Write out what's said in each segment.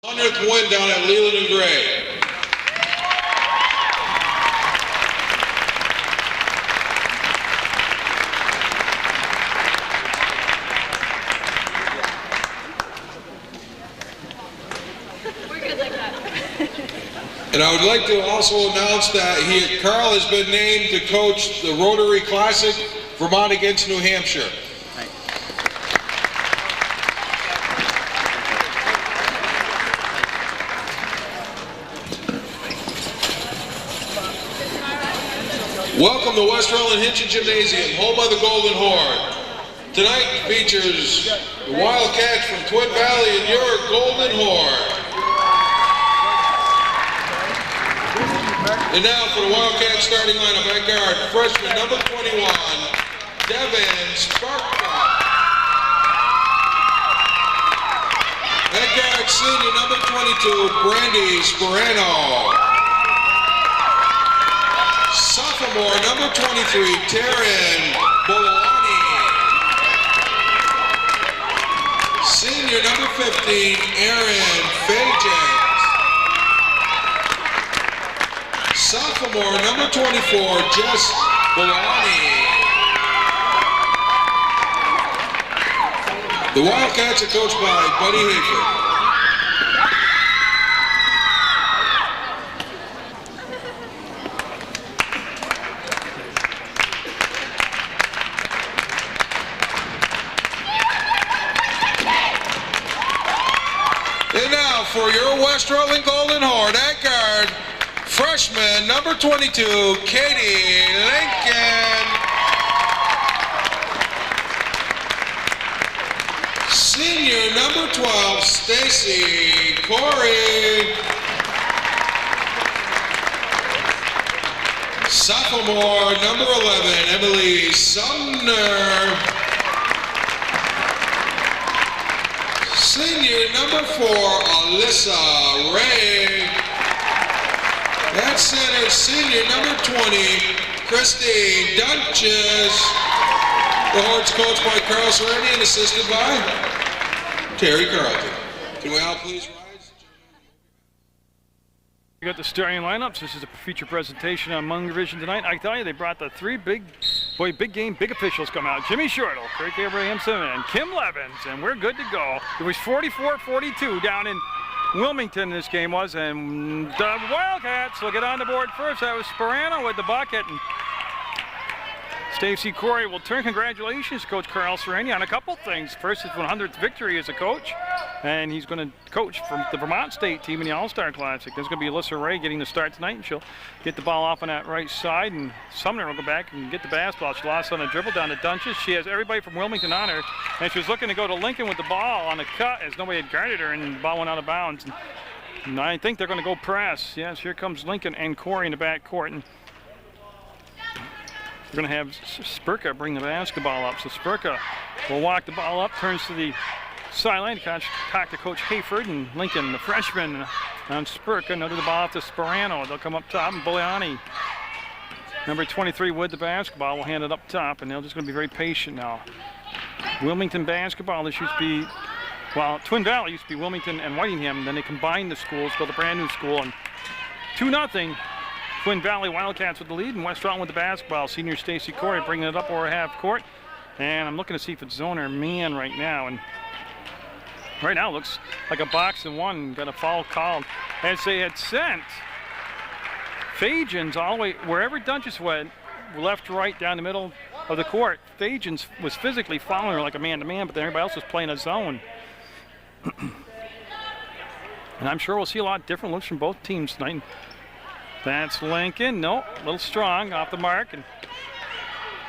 100th win down at Leland and Gray. And I would like to also announce that Carl has been named to coach the Rotary Classic, Vermont against New Hampshire. Welcome to West Rutland Hinchon Gymnasium, home of the Golden Horde. Tonight features the Wildcats from Twin Valley and your Golden Horde. And now for the Wildcats starting lineup at guard, freshman number 21, Devin Sparka. At guard, senior number 22, Brandy Sperano. Sophomore number 23, Taryn Bolani. Senior number 15, Aaron Fajan. Sophomore number 24, Jess Bolani. The Wildcats are coached by Buddy Hayford. And now for your West Rutland Golden Horde at guard, freshman number 22, Katie Lincoln. Senior number 12, Stacy Corey. Sophomore number 11, Emily Sumner. Senior number 4, Alyssa Ray. At center, senior number 20, Christy Dunches. The Horde's coached by Carl Serenity and assisted by Terry Carlton. Can we all please rise? We got the starting lineups. This is a feature presentation on Munger Vision tonight. I tell you, they brought the three big game, big officials come out. Jimmy Shortle, Craig Abrahamson, and Kim Levins, and we're good to go. It was 44-42 down in Wilmington this game was, and the Wildcats will get on the board first. That was Sperano with the bucket, and Stacy Corey will turn. Congratulations, Coach Carl Sereni, on a couple things. First, his 100th victory as a coach, and he's going to coach from the Vermont State team in the All-Star Classic. There's going to be Alyssa Ray getting the start tonight, and she'll get the ball off on that right side, and Sumner will go back and get the basketball. She lost on a dribble down to Dunches. She has everybody from Wilmington on her, and she was looking to go to Lincoln with the ball on a cut as nobody had guarded her, and the ball went out of bounds. And I think they're going to go press. Yes, here comes Lincoln and Corey in the back court. And we're going to have Spurka bring the basketball up. So Spurka will walk the ball up, turns to the sideline, talk to Coach Hayford, and Lincoln, the freshman, on Spurka. Now to the ball off to Sperano. They'll come up top, and Boleani, number 23, with the basketball, will hand it up top, and they're just going to be very patient now. Wilmington basketball, this used to be, well, Twin Valley used to be Wilmington and Whitingham. Then they combined the schools, built a brand new school, and 2-0. Twin Valley Wildcats with the lead, and West Rutland with the basketball. Senior Stacy Corey bringing it up over half court. And I'm looking to see if it's zone or man right now. And right now it looks like a box and one. Got a foul called as they had sent Fajans all the way wherever Dunches went, left, right, down the middle of the court. Fajans was physically following her like a man-to-man, but then everybody else was playing a zone. And I'm sure we'll see a lot of different looks from both teams tonight. That's Lincoln. Nope, a little strong off the mark, and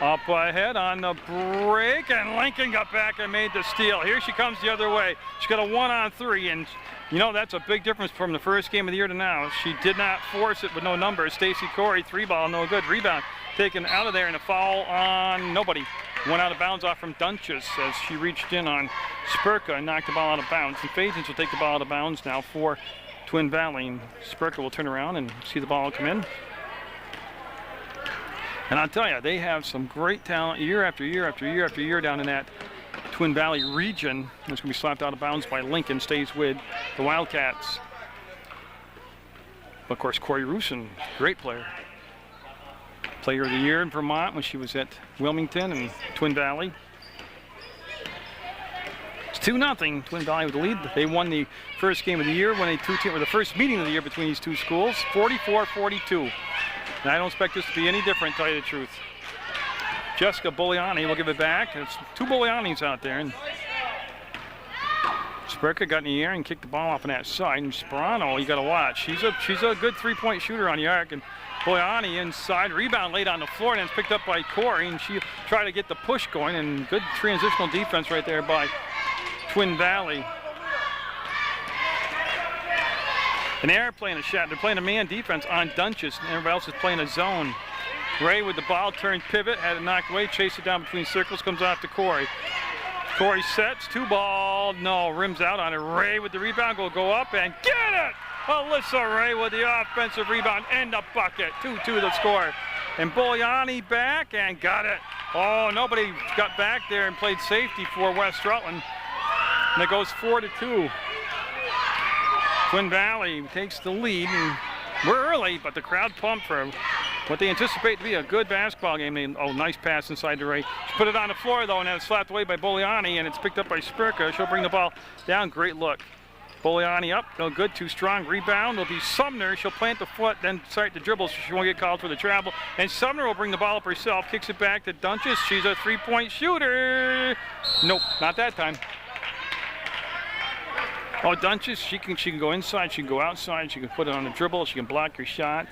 up ahead on the break, and Lincoln got back and made the steal. Here she comes the other way. She got a 1-on-3, and you know that's a big difference from the first game of the year to now. She did not force it with no numbers. Stacy Corey, 3-ball, no good. Rebound taken out of there, and a foul on nobody. Went out of bounds off from Dunches as she reached in on Spurka and knocked the ball out of bounds. And Fajans will take the ball out of bounds now for Twin Valley, and Spurka will turn around and see the ball come in. And I'll tell you, they have some great talent year after year after year after year down in that Twin Valley region. It's going to be slapped out of bounds by Lincoln. Stays with the Wildcats. Of course, Corey Rusin, great player. Player of the Year in Vermont when she was at Wilmington and Twin Valley. It's 2-0. Twin Valley with the lead. They won the first game of the year when the first meeting of the year between these two schools, 44-42. And I don't expect this to be any different, to tell you the truth. Jessica Boliani will give it back. It's two Bolianis out there. And Spurka got in the air and kicked the ball off on that side. And Sperano, you got to watch. She's a good three-point shooter on the arc. And Boliani inside, rebound laid on the floor, and it's picked up by Corey. And she tried to get the push going. And good transitional defense right there by Twin Valley. And they are playing a shot. They're playing a man defense on Dunches, and everybody else is playing a zone. Ray with the ball, turned pivot, had it knocked away, chased it down between circles, comes off to Corey. Corey sets, 2-ball, no, rims out on it. Ray with the rebound, will go up and get it! Alyssa Ray with the offensive rebound and the bucket. 2-2 the score. And Boliani back and got it. Oh, nobody got back there and played safety for West Rutland. And it goes 4-2. Twin Valley takes the lead, and we're early, but the crowd pumped for what they anticipate to be a good basketball game. Nice pass inside to Ray. She put it on the floor, though, and then it's slapped away by Boliani, and it's picked up by Spurka. She'll bring the ball down. Great look. Boliani up, no good, too strong. Rebound will be Sumner. She'll plant the foot, then start to dribble, so she won't get called for the travel. And Sumner will bring the ball up herself, kicks it back to Dunches. She's a three-point shooter. Nope, not that time. Oh, Dunches, she can go inside, she can go outside, she can put it on the dribble, she can block your shot.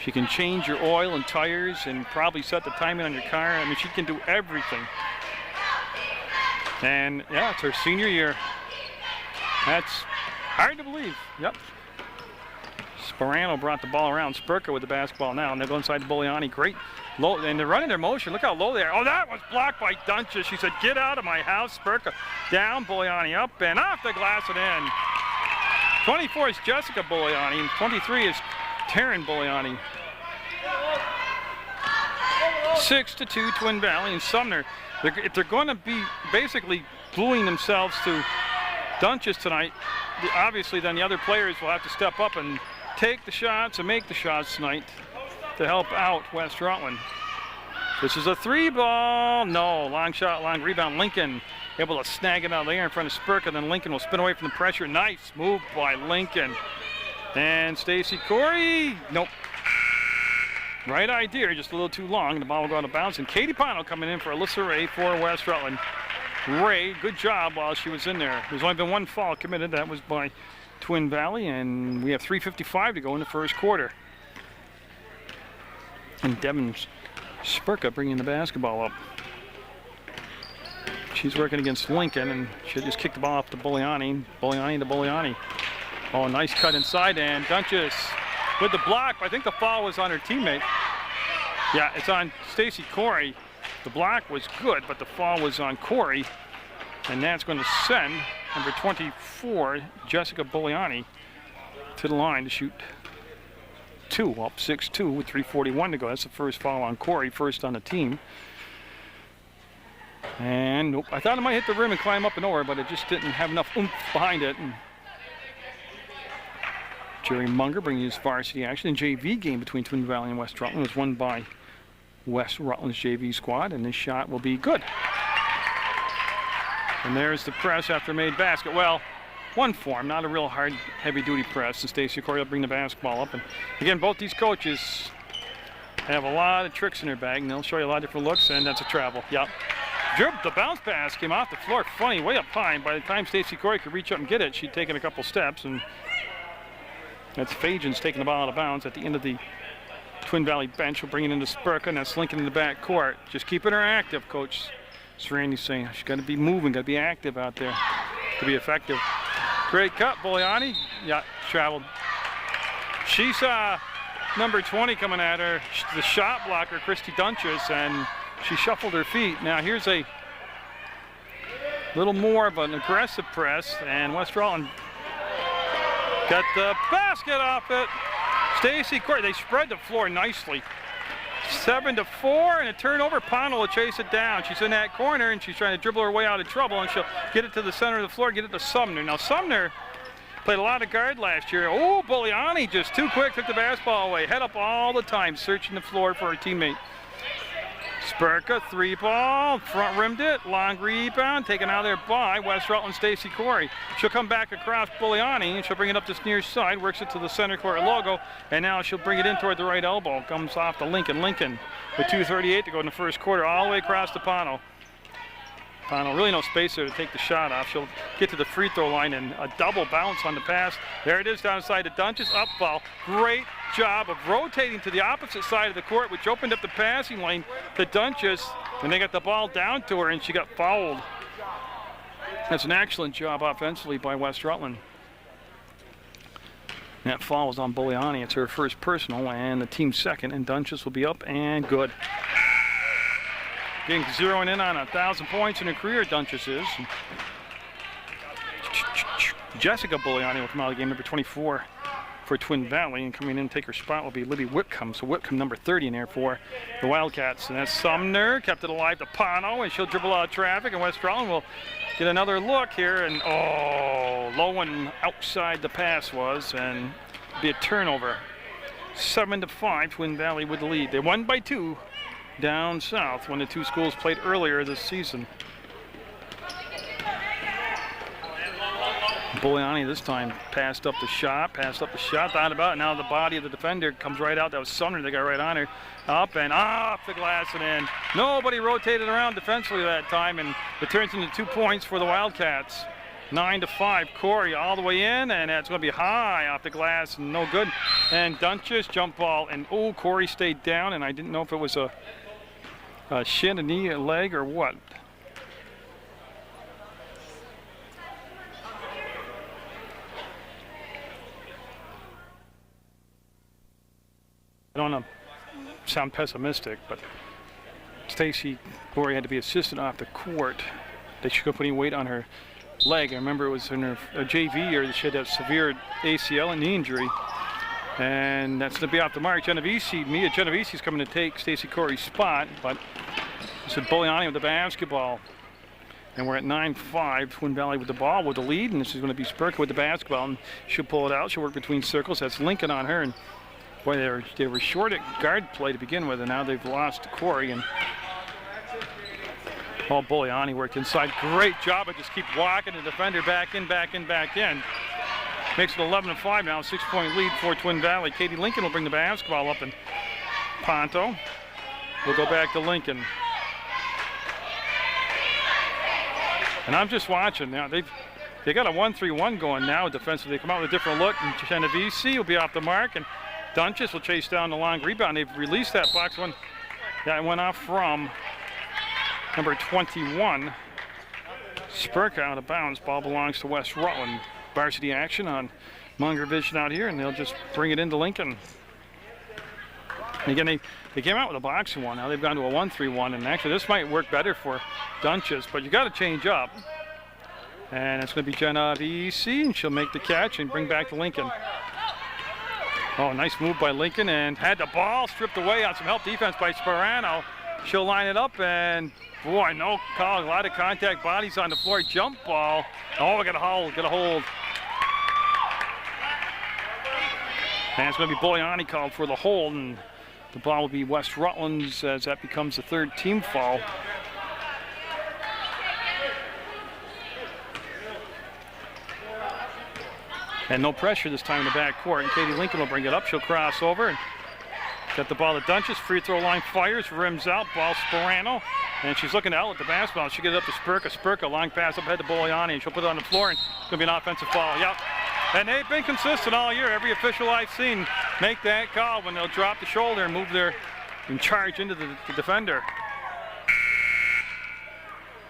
She can change your oil and tires and probably set the timing on your car. I mean, she can do everything. And yeah, it's her senior year. That's hard to believe. Yep. Sperano brought the ball around. Spurka with the basketball now, and they go inside to Boliani. Great low, and they're running their motion. Look how low they are. Oh, that was blocked by Dunches. She said, "Get out of my house." Spurka down, Boliani up and off the glass and in. 24 is Jessica Boliani, and 23 is Taryn Boliani. 6-2 Twin Valley and Sumner. If they're going to be basically gluing themselves to Dunches tonight, obviously then the other players will have to step up and take the shots and make the shots tonight to help out West Rutland. This is a 3-ball. No, long shot, long rebound. Lincoln able to snag it out there in front of Spurka. Then Lincoln will spin away from the pressure. Nice move by Lincoln. And Stacy Corey, nope. Right idea, just a little too long. The ball will go out of bounds. And Katie Pano coming in for Alyssa Ray for West Rutland. Ray, good job while she was in there. There's only been one foul committed. That was by Twin Valley. And we have 3:55 to go in the first quarter. And Devin Spurka bringing the basketball up. She's working against Lincoln, and she just kicked the ball off to Boliani. Boliani to Boliani. Oh, nice cut inside, and Dunches with the block. I think the foul was on her teammate. Yeah, it's on Stacy Corey. The block was good, but the foul was on Corey. And that's going to send number 24, Jessica Boliani, to the line to shoot 2, up 6-2 with 3:41 to go. That's the first foul on Corey, first on the team. And nope, I thought it might hit the rim and climb up and over, but it just didn't have enough oomph behind it. And Jerry Munger bringing his varsity action. And JV game between Twin Valley and West Rutland was won by West Rutland's JV squad, and this shot will be good. And there's the press after made basket. Well, one form, not a real hard, heavy-duty press. And Stacy Corey will bring the basketball up. And again, both these coaches have a lot of tricks in their bag, and they'll show you a lot of different looks, and that's a travel. Yep. The bounce pass came off the floor, funny, way up high. And by the time Stacy Corey could reach up and get it, she'd taken a couple steps, and that's Fajan's taking the ball out of bounds at the end of the Twin Valley bench. We'll bring it into Spurka, and that's Lincoln in the back court. Just keeping her active, Coach Randy's saying. She's got to be moving, got to be active out there to be effective. Great cut, Boliani. Yeah, traveled. She saw number 20 coming at her, the shot blocker, Christy Dunches, and she shuffled her feet. Now here's a little more of an aggressive press, and West Rutland got the basket off it. Stacy Corey, they spread the floor nicely. 7-4, and a turnover. Pono will chase it down. She's in that corner, and she's trying to dribble her way out of trouble, and she'll get it to the center of the floor, get it to Sumner. Now, Sumner played a lot of guard last year. Oh, Bugliani just too quick, took the basketball away. Head up all the time, searching the floor for her teammate. Spurka, 3-ball, front rimmed it, long rebound, taken out there by West Rutland Stacy Corey. She'll come back across Bugliani, and she'll bring it up this near side, works it to the center court logo, and now she'll bring it in toward the right elbow. Comes off to Lincoln. Lincoln with 2:38 to go in the first quarter, all the way across to Pono. Pono, really no space there to take the shot off. She'll get to the free throw line, and a double bounce on the pass. There it is down the side to Dunches, up ball. Great job of rotating to the opposite side of the court, which opened up the passing lane to Dunches, and they got the ball down to her, and she got fouled. That's an excellent job offensively by West Rutland. That foul was on Bugliani. It's her first personal, and the team's second, and Dunches will be up and good. Being zeroing in on 1,000 points in her career, Dunches is. Jessica Bugliani will come out of the game, number 24 for Twin Valley, and coming in to take her spot will be Libby Whitcomb. So Whitcomb, number 30 in there for the Wildcats. And that's Sumner, kept it alive to Pono, and she'll dribble out of traffic, and West Rutland will get another look here, and oh, low one outside the pass was, and be a turnover. 7-5, Twin Valley with the lead. They won by 2. Down south when the two schools played earlier this season. Bugliani this time passed up the shot, thought about it. Now the body of the defender comes right out. That was Sumner that got right on her. Up and off the glass and in. Nobody rotated around defensively that time, and it turns into 2 points for the Wildcats. 9-5, Corey all the way in, and that's going to be high off the glass, and no good. And Dunches, jump ball, and oh, Corey stayed down, and I didn't know if it was a shin, a knee, a leg, or what. I don't want to sound pessimistic, but Stacy Corey had to be assisted off the court. They should go putting weight on her leg. I remember it was in her JV year that she had that severe ACL and knee injury. And that's going to be off the mark. Mia Genevisi's coming to take Stacy Corey's spot, but it's Bugliani with the basketball. And we're at 9-5, Twin Valley with the ball with the lead, and this is going to be Spurka with the basketball, and she'll pull it out. She'll work between circles. That's Lincoln on her, and boy, they were short at guard play to begin with, and now they've lost Corey. And Bugliani worked inside. Great job of just keep walking the defender back in. Makes it 11-5 now, 6-point lead for Twin Valley. Katie Lincoln will bring the basketball up, and Ponto will go back to Lincoln. And I'm just watching now. They got a 1-3-1 going now defensively. They come out with a different look, and Genovese will be off the mark, and Dunches will chase down the long rebound. They've released that box one. That went off from number 21. Spurka out of bounds. Ball belongs to West Rutland. Varsity action on Munger Vision out here, and they'll just bring it into Lincoln. And again, they came out with a boxing one. Now they've gone to a 1-3-1, and actually this might work better for Dunches, but you got to change up. And it's going to be Genovese, and she'll make the catch and bring back to Lincoln. Oh, nice move by Lincoln, and had the ball stripped away on some help defense by Sperano. She'll line it up, and boy, no call. A lot of contact, bodies on the floor. Jump ball. Oh, we got a hold. And it's going to be Bugliani called for the hold, and the ball will be West Rutland's as that becomes the third team foul. And no pressure this time in the backcourt. And Katie Lincoln will bring it up. She'll cross over and get the ball to Dunches. Free throw line fires, rims out, ball Sperano. And she's looking to outlet the basketball. She gets it up to Spurka. Spurka, long pass up ahead to Bugliani, and she'll put it on the floor, and it's going to be an offensive foul. Yep. And they've been consistent all year. Every official I've seen make that call when they'll drop the shoulder and move their and charge into the defender.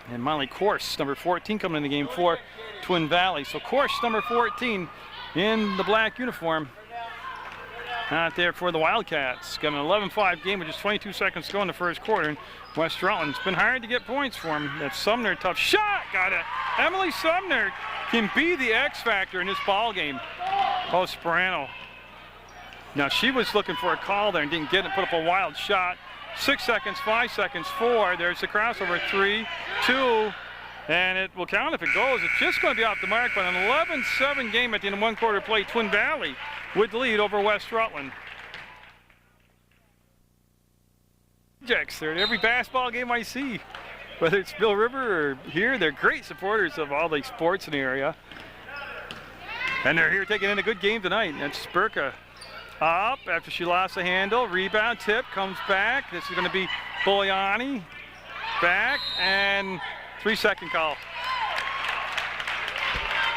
And Molly Course, number 14, coming in the game for Twin Valley. So Course, number 14, in the black uniform. Out there for the Wildcats. Got an 11-5 game with just 22 seconds to go in the first quarter. And West Rutland, it's been hard to get points for him. That's Sumner, tough shot, got it. Emily Sumner can be the X factor in this ball game. Oh, Sperano. Now she was looking for a call there and didn't get it, put up a wild shot. 6 seconds, 5 seconds, 4. There's the crossover, 3, 2, and it will count if it goes. It's just going to be off the mark, but an 11-7 game at the end of 1 quarter play. Twin Valley with the lead over West Rutland. They're at every basketball game I see, whether it's Bill River or here. They're great supporters of all the sports in the area. And they're here taking in a good game tonight. And Spurka up after she lost the handle. Rebound tip, comes back. This is going to be Bogliani. Back, and 3-second call.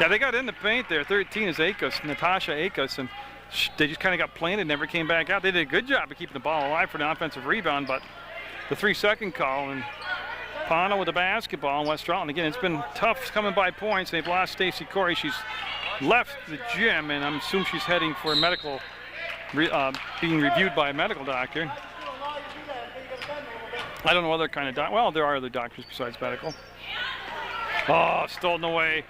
Yeah, they got in the paint there. 13 is Akos, Natasha Akos, and they just kind of got planted, never came back out. They did a good job of keeping the ball alive for the offensive rebound, but the 3-second call, and Pano with the basketball in West Rutland. Again, it's been tough coming by points. They've lost Stacy Corey. She's left the gym, and I'm assuming she's heading for medical, being reviewed by a medical doctor. I don't know other kind of doctor. Well, there are other doctors besides medical. Oh, stolen away.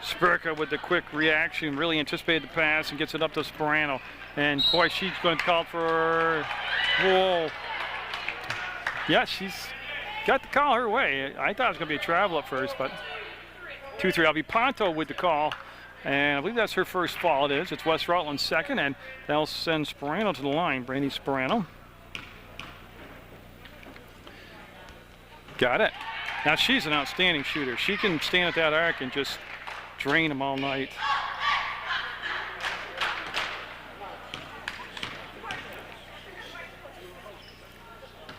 Spurka with the quick reaction, really anticipated the pass and gets it up to Sperano. And boy, she's going to call for, whoa. Yeah, she's got the call her way. I thought it was going to be a travel at first, but 2-3. It'll be Ponto with the call. And I believe that's her first fall. It is. It's West Rutland's second, and they'll send Sperano to the line. Brandy Sperano. Got it. Now she's an outstanding shooter. She can stand at that arc and just drain them all night.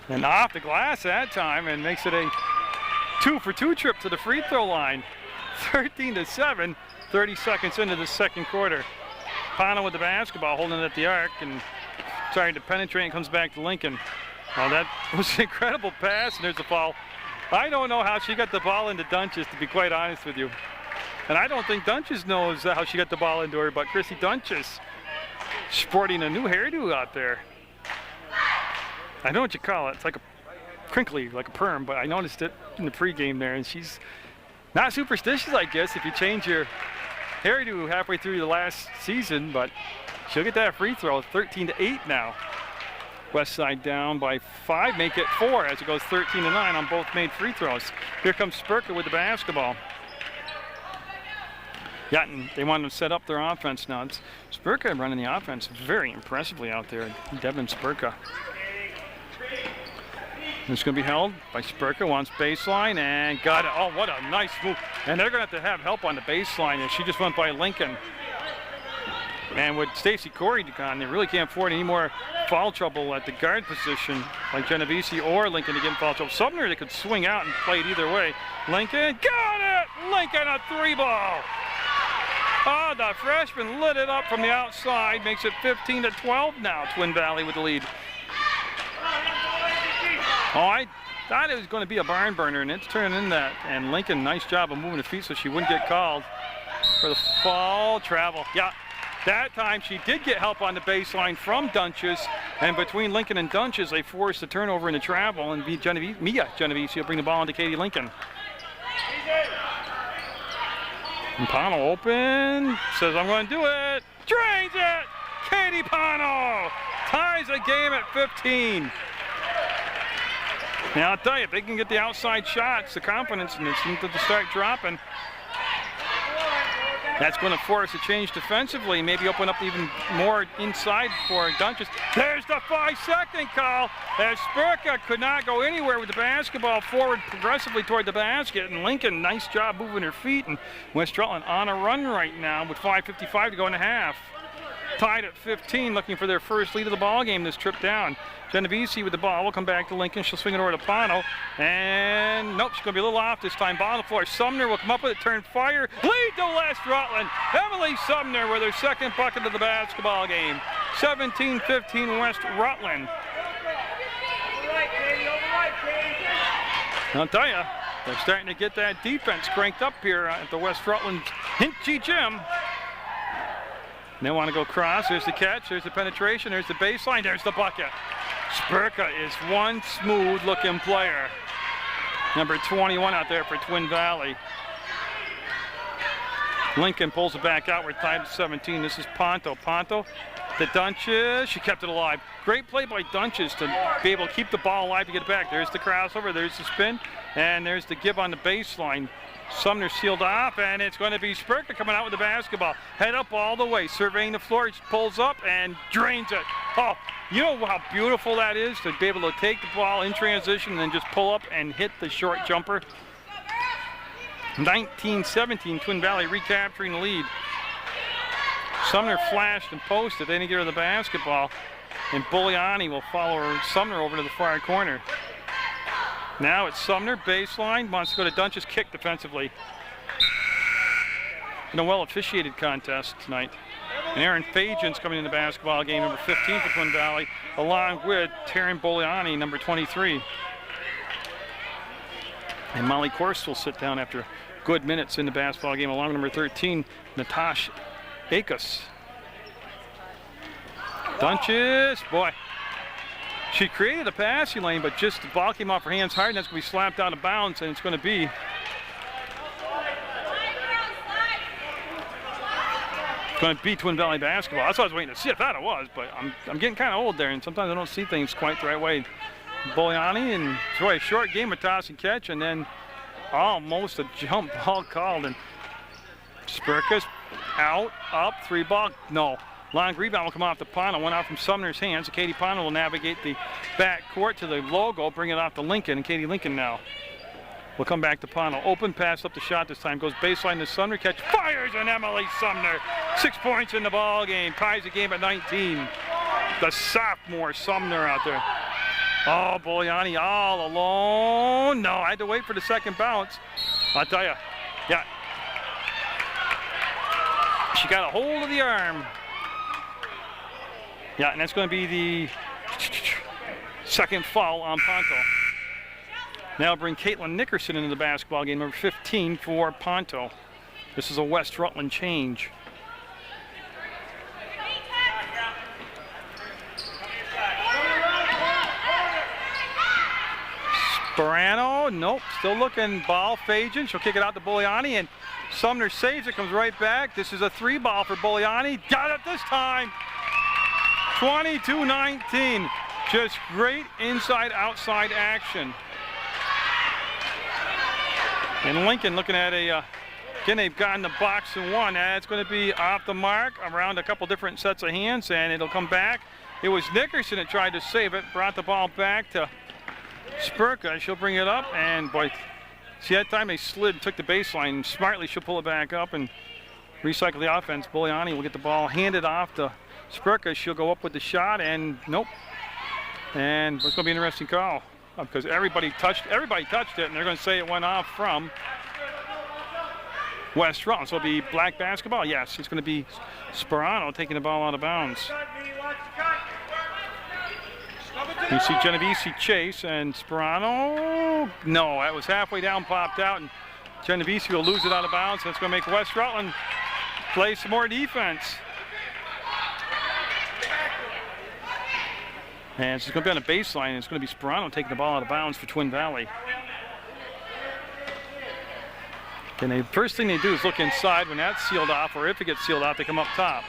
And off the glass that time, and makes it a 2-for-2 trip to the free throw line. 13-7, 30 seconds into the second quarter. Pano with the basketball, holding it at the arc and trying to penetrate, and comes back to Lincoln. Well, that was an incredible pass, and there's a foul. I don't know how she got the ball into Dunches, to be quite honest with you. And I don't think Dunches knows how she got the ball into her, but Chrissy Dunches sporting a new hairdo out there. I know what you call it. It's like a crinkly, like a perm, but I noticed it in the pregame there, and she's not superstitious, I guess, if you change your hairdo halfway through the last season, but she'll get that free throw. 13-8 now. West Side down by 5, make it 4 as it goes 13-9 on both made free throws. Here comes Spurka with the basketball. Yeah, and they want to set up their offense now. It's Spurka running the offense very impressively out there. Devin Spurka. It's going to be held by Spurka, wants baseline, and got it. Oh, what a nice move. And they're going to have help on the baseline, and she just went by Lincoln. And with Stacy Corey gone, they really can't afford any more foul trouble at the guard position, like Genovese or Lincoln to get in foul trouble. Sumner, they could swing out and play it either way. Lincoln, got it! Lincoln, a 3-ball. Oh, the freshman lit it up from the outside, makes it 15-12 now. Twin Valley with the lead. Oh, I thought it was going to be a barn burner, and it's turning in that. And Lincoln, nice job of moving the feet so she wouldn't get called for the fall travel. Yeah. That time she did get help on the baseline from Dunches, and between Lincoln and Dunches, they forced the turnover in the travel, and Mia Genovese will bring the ball into Katie Lincoln. And Pano open, says I'm going to do it, drains it! Katie Pano ties the game at 15. Now I'll tell you, if they can get the outside shots, the confidence, and it seems to start dropping, that's going to force a change defensively, maybe open up even more inside for Dunches. There's the 5-second call, as Spurka could not go anywhere with the basketball forward progressively toward the basket, and Lincoln, nice job moving her feet, and West Rutland on a run right now with 5:55 to go in the half. Tied at 15, looking for their first lead of the ball game this trip down. Genovese with the ball will come back to Lincoln. She'll swing it over to Pano. And nope, she's going to be a little off this time. Ball on the floor. Sumner will come up with it, turn fire. Lead to West Rutland. Emily Sumner with her second bucket of the basketball game. 17-15 West Rutland. I'll tell you, they're starting to get that defense cranked up here at the West Rutland Hinchy Gym. They want to go cross. There's the catch. There's the penetration. There's the baseline. There's the bucket. Spurka is one smooth-looking player. Number 21 out there for Twin Valley. Lincoln pulls it back out. We're tied at 17. This is Ponto. Ponto to Dunches. She kept it alive. Great play by Dunches to be able to keep the ball alive to get it back. There's the crossover. There's the spin. And there's the give on the baseline. Sumner sealed off, and it's going to be Spurka coming out with the basketball. Head up all the way, surveying the floor. She pulls up and drains it. Oh, you know how beautiful that is to be able to take the ball in transition and then just pull up and hit the short jumper. 19-17, Twin Valley recapturing the lead. Sumner flashed and posted. They didn't get her the basketball. And Bulliani will follow Sumner over to the far corner. Now it's Sumner, baseline, wants to go to Dunch's kick defensively. In a well-officiated contest tonight. And Aaron Fajan's coming in the basketball game, number 15 for Twin Valley, along with Taryn Bulliani, number 23. And Molly Korst will sit down after good minutes in the basketball game, along with number 13, Natasha Akos. Dunches, boy. She created a passing lane, but just the ball came off her hands hard, and that's going to be slapped out of bounds, and it's going to be Twin Valley basketball. That's what I was waiting to see. I thought it was, but I'm getting kind of old there, and sometimes I don't see things quite the right way. Bulliani, and boy, a short game of toss and catch, and then almost a jump ball called, and Spurka's out, up, 3-ball, no. Long rebound will come off the Pono, went out from Sumner's hands. Katie Pono will navigate the back court to the logo, bring it off to Lincoln, and Katie Lincoln now will come back to Pono. Open pass up the shot this time, goes baseline to Sumner, catch, fires, and Emily Sumner. 6 points in the ball game, ties the game at 19. The sophomore Sumner out there. Oh, Bulliani all alone. No, I had to wait for the second bounce. I'll tell you, yeah. She got a hold of the arm. Yeah, and that's going to be the second foul on Ponto. Now bring Caitlin Nickerson into the basketball game, number 15 for Ponto. This is a West Rutland change. Sperano, nope, still looking, ball, Fajan. She'll kick it out to Bulliani, and Sumner saves it, comes right back. This is a 3-ball for Bulliani. Got it this time. 22-19, just great inside-outside action. And Lincoln looking at again, they've gotten the box and one. That's going to be off the mark around a couple different sets of hands, and it'll come back. It was Nickerson that tried to save it, brought the ball back to Spurka. She'll bring it up, and boy, see that time they slid, took the baseline. Smartly, she'll pull it back up and recycle the offense. Bulliani will get the ball handed off to Spurka. She'll go up with the shot, and nope. And it's going to be an interesting call because everybody touched it, and they're going to say it went off from West Rutland. So it'll be black basketball. Yes, it's going to be Sperano taking the ball out of bounds. You see Genovese chase, and Sperano, no, that was halfway down, popped out, and Genovese will lose it out of bounds. So it's going to make West Rutland play some more defense. And it's going to be on a baseline. It's going to be Sperano taking the ball out of bounds for Twin Valley. And the first thing they do is look inside when that's sealed off, or if it gets sealed off, they come up top.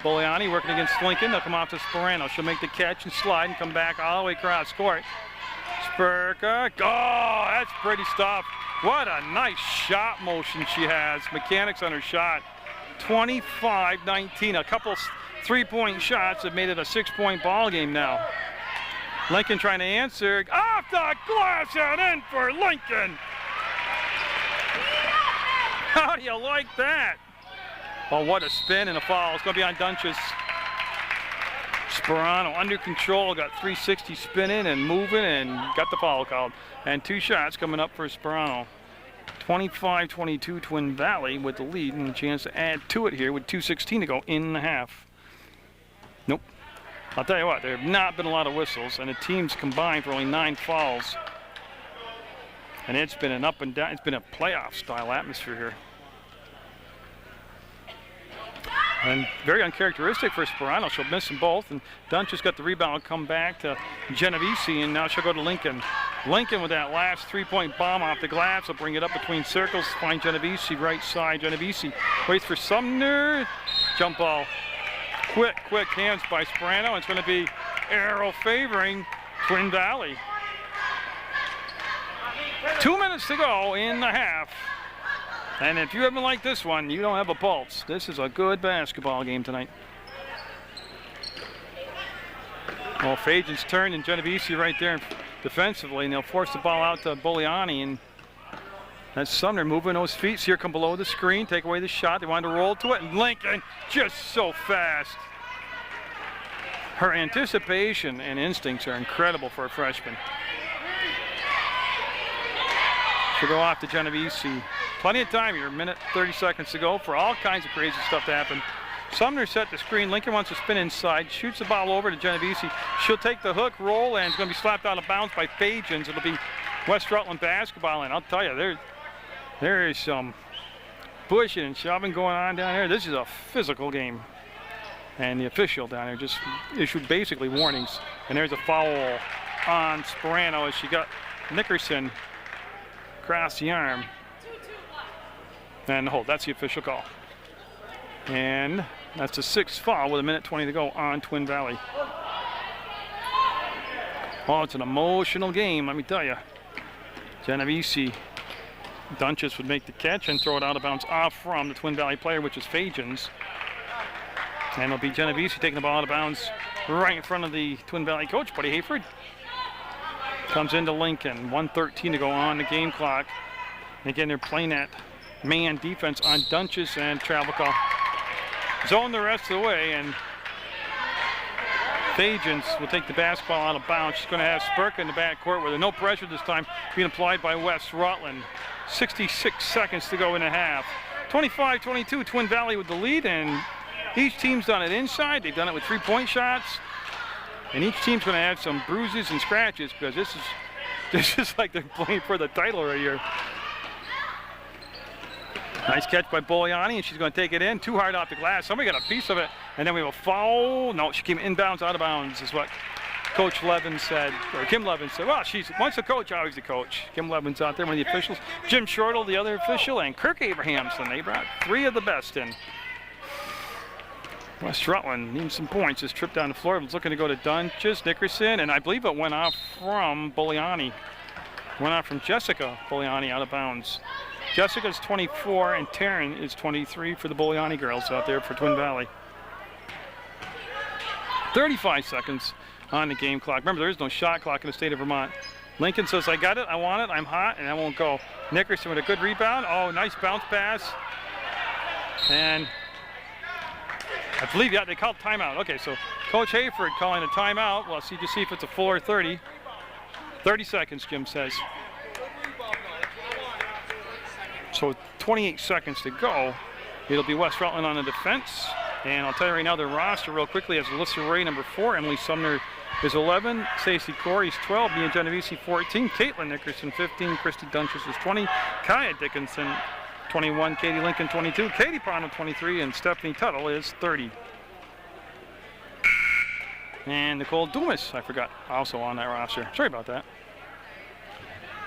Bulliani working against Lincoln. They'll come off to Sperano. She'll make the catch and slide and come back all the way across court. Spurka. Oh, that's pretty stuff. What a nice shot motion she has. Mechanics on her shot. 25-19. A couple 3-point shots have made it a 6-point ball game now. Lincoln trying to answer. Off the glass and in for Lincoln. How do you like that? Oh, what a spin and a foul. It's going to be on Dunches. Sperano under control, got 360 spinning and moving and got the foul called. And 2 shots coming up for Sperano. 25-22 Twin Valley with the lead and a chance to add to it here with 2:16 to go in the half. Nope. I'll tell you what, there have not been a lot of whistles, and the teams combined for only 9 fouls. And it's been an up and down, it's been a playoff style atmosphere here. And very uncharacteristic for Sperano. She'll miss them both, and Dunch has got the rebound, come back to Genovese, and now she'll go to Lincoln. Lincoln with that last three-point bomb off the glass will bring it up between circles. Find Genovese, right side. Genovese waits for Sumner. Jump ball. Quick hands by Sperano. It's going to be arrow favoring Twin Valley. 2 minutes to go in the half. And if you haven't liked this one, you don't have a pulse. This is a good basketball game tonight. Well, Fajan's turn and Genovese right there defensively, and they'll force the ball out to Boliani. And that's Sumner moving those feet. So here come below the screen, take away the shot. They want to roll to it, and Lincoln just so fast. Her anticipation and instincts are incredible for a freshman. She'll go off to Genovese. Plenty of time here, a minute 30 seconds to go for all kinds of crazy stuff to happen. Sumner set the screen. Lincoln wants to spin inside, shoots the ball over to Genovese. She'll take the hook, roll, and it's going to be slapped out of bounds by Fajans. It'll be West Rutland basketball, and I'll tell you, there is some pushing and shoving going on down there. This is a physical game. And the official down there just issued basically warnings. And there's a foul on Sperano as she got Nickerson across the arm. And hold, that's the official call. And that's a sixth foul with a minute 20 to go on Twin Valley. Oh, it's an emotional game, let me tell you. Genovese, Dunches would make the catch and throw it out of bounds off from the Twin Valley player, which is Fajans. And it'll be Genovese taking the ball out of bounds right in front of the Twin Valley coach, Buddy Hayford. Comes into Lincoln, 1:13 to go on the game clock. And again, they're playing that man defense on Dunches and travel call. Zone the rest of the way, and Fajans will take the basketball out of bounds. She's going to have Spurka in the backcourt with no pressure this time being applied by West Rutland. 66 seconds to go in the half. 25-22, Twin Valley with the lead, and each team's done it inside. They've done it with three-point shots, and each team's going to have some bruises and scratches because this is like they're playing for the title right here. Nice catch by Boliani, and she's going to take it in. Too hard off the glass. Somebody got a piece of it, and then we have a foul. No, she came inbounds, out of bounds, is what Coach Levin said, or Kim Levin said. Well, she's once a coach, always a coach. Kim Levin's out there, one of the officials. Jim Shortle, the other official, and Kirk Abrahamson. They brought three of the best in. West Rutland needing some points. This trip down the floor was looking to go to Dunches, Nickerson, and I believe it went off from Boliani. Went off from Jessica Boliani out of bounds. Jessica's 24 and Taryn is 23 for the Boliani girls out there for Twin Valley. 35 seconds on the game clock. Remember, there is no shot clock in the state of Vermont. Lincoln says, I got it, I want it, I'm hot, and I won't go. Nickerson with a good rebound. Oh, nice bounce pass. And I believe, yeah, they called timeout. Okay, so Coach Hayford calling a timeout. Well, see if it's a full or 30. 30 seconds, Jim says. So 28 seconds to go. It'll be West Rutland on the defense. And I'll tell you right now, their roster real quickly has Alyssa Ray, number 4. Emily Sumner is 11. Stacey Corey's 12. Mia Genovese, 14. Caitlin Nickerson, 15. Christy Dunches is 20. Kaya Dickinson, 21. Katie Lincoln, 22. Katie Pono, 23. And Stephanie Tuttle is 30. And Nicole Dumas, I forgot, also on that roster. Sorry about that.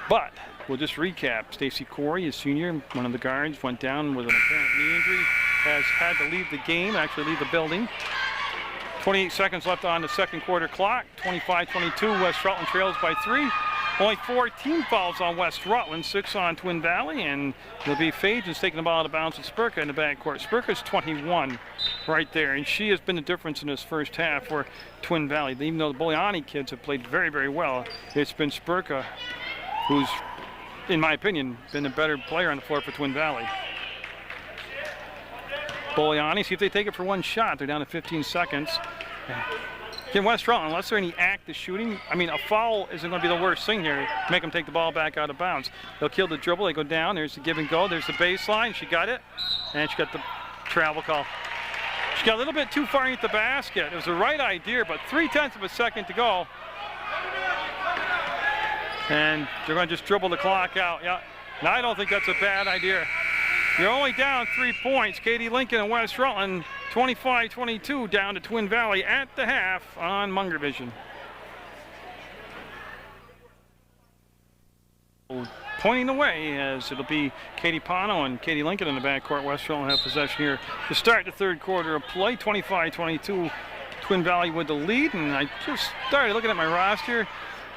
But we'll just recap. Stacey Corey is senior, one of the guards, went down with an apparent knee injury, has had to leave the game, actually leave the building. 28 seconds left on the second quarter clock. 25-22, West Rutland trails by 3. Only 4 team fouls on West Rutland, 6 on Twin Valley, and it'll be Fajans taking the ball out of bounds with Spurka in the backcourt. Spurka's 21 right there, and she has been the difference in this first half for Twin Valley. Even though the Boliani kids have played very, very well, it's been Spurka who's, in my opinion, been a better player on the floor for Twin Valley. Boliani, see if they take it for one shot. They're down to 15 seconds. In West Rutland, unless there's any active shooting, I mean, a foul isn't going to be the worst thing here. Make them take the ball back out of bounds. They'll kill the dribble. They go down. There's the give and go. There's the baseline. She got it. And she got the travel call. She got a little bit too far into the basket. It was the right idea, but 0.3 of a second to go. And they're going to just dribble the clock out. Yeah. Now, I don't think that's a bad idea. You're only down 3 points. Katie Lincoln and West Rutland, 25-22 down to Twin Valley at the half on Munger Vision. pointing the way, as it'll be Katie Pano and Katie Lincoln in the backcourt. West Rutland have possession here to start the third quarter of play. 25-22, Twin Valley with the lead. And I just started looking at my roster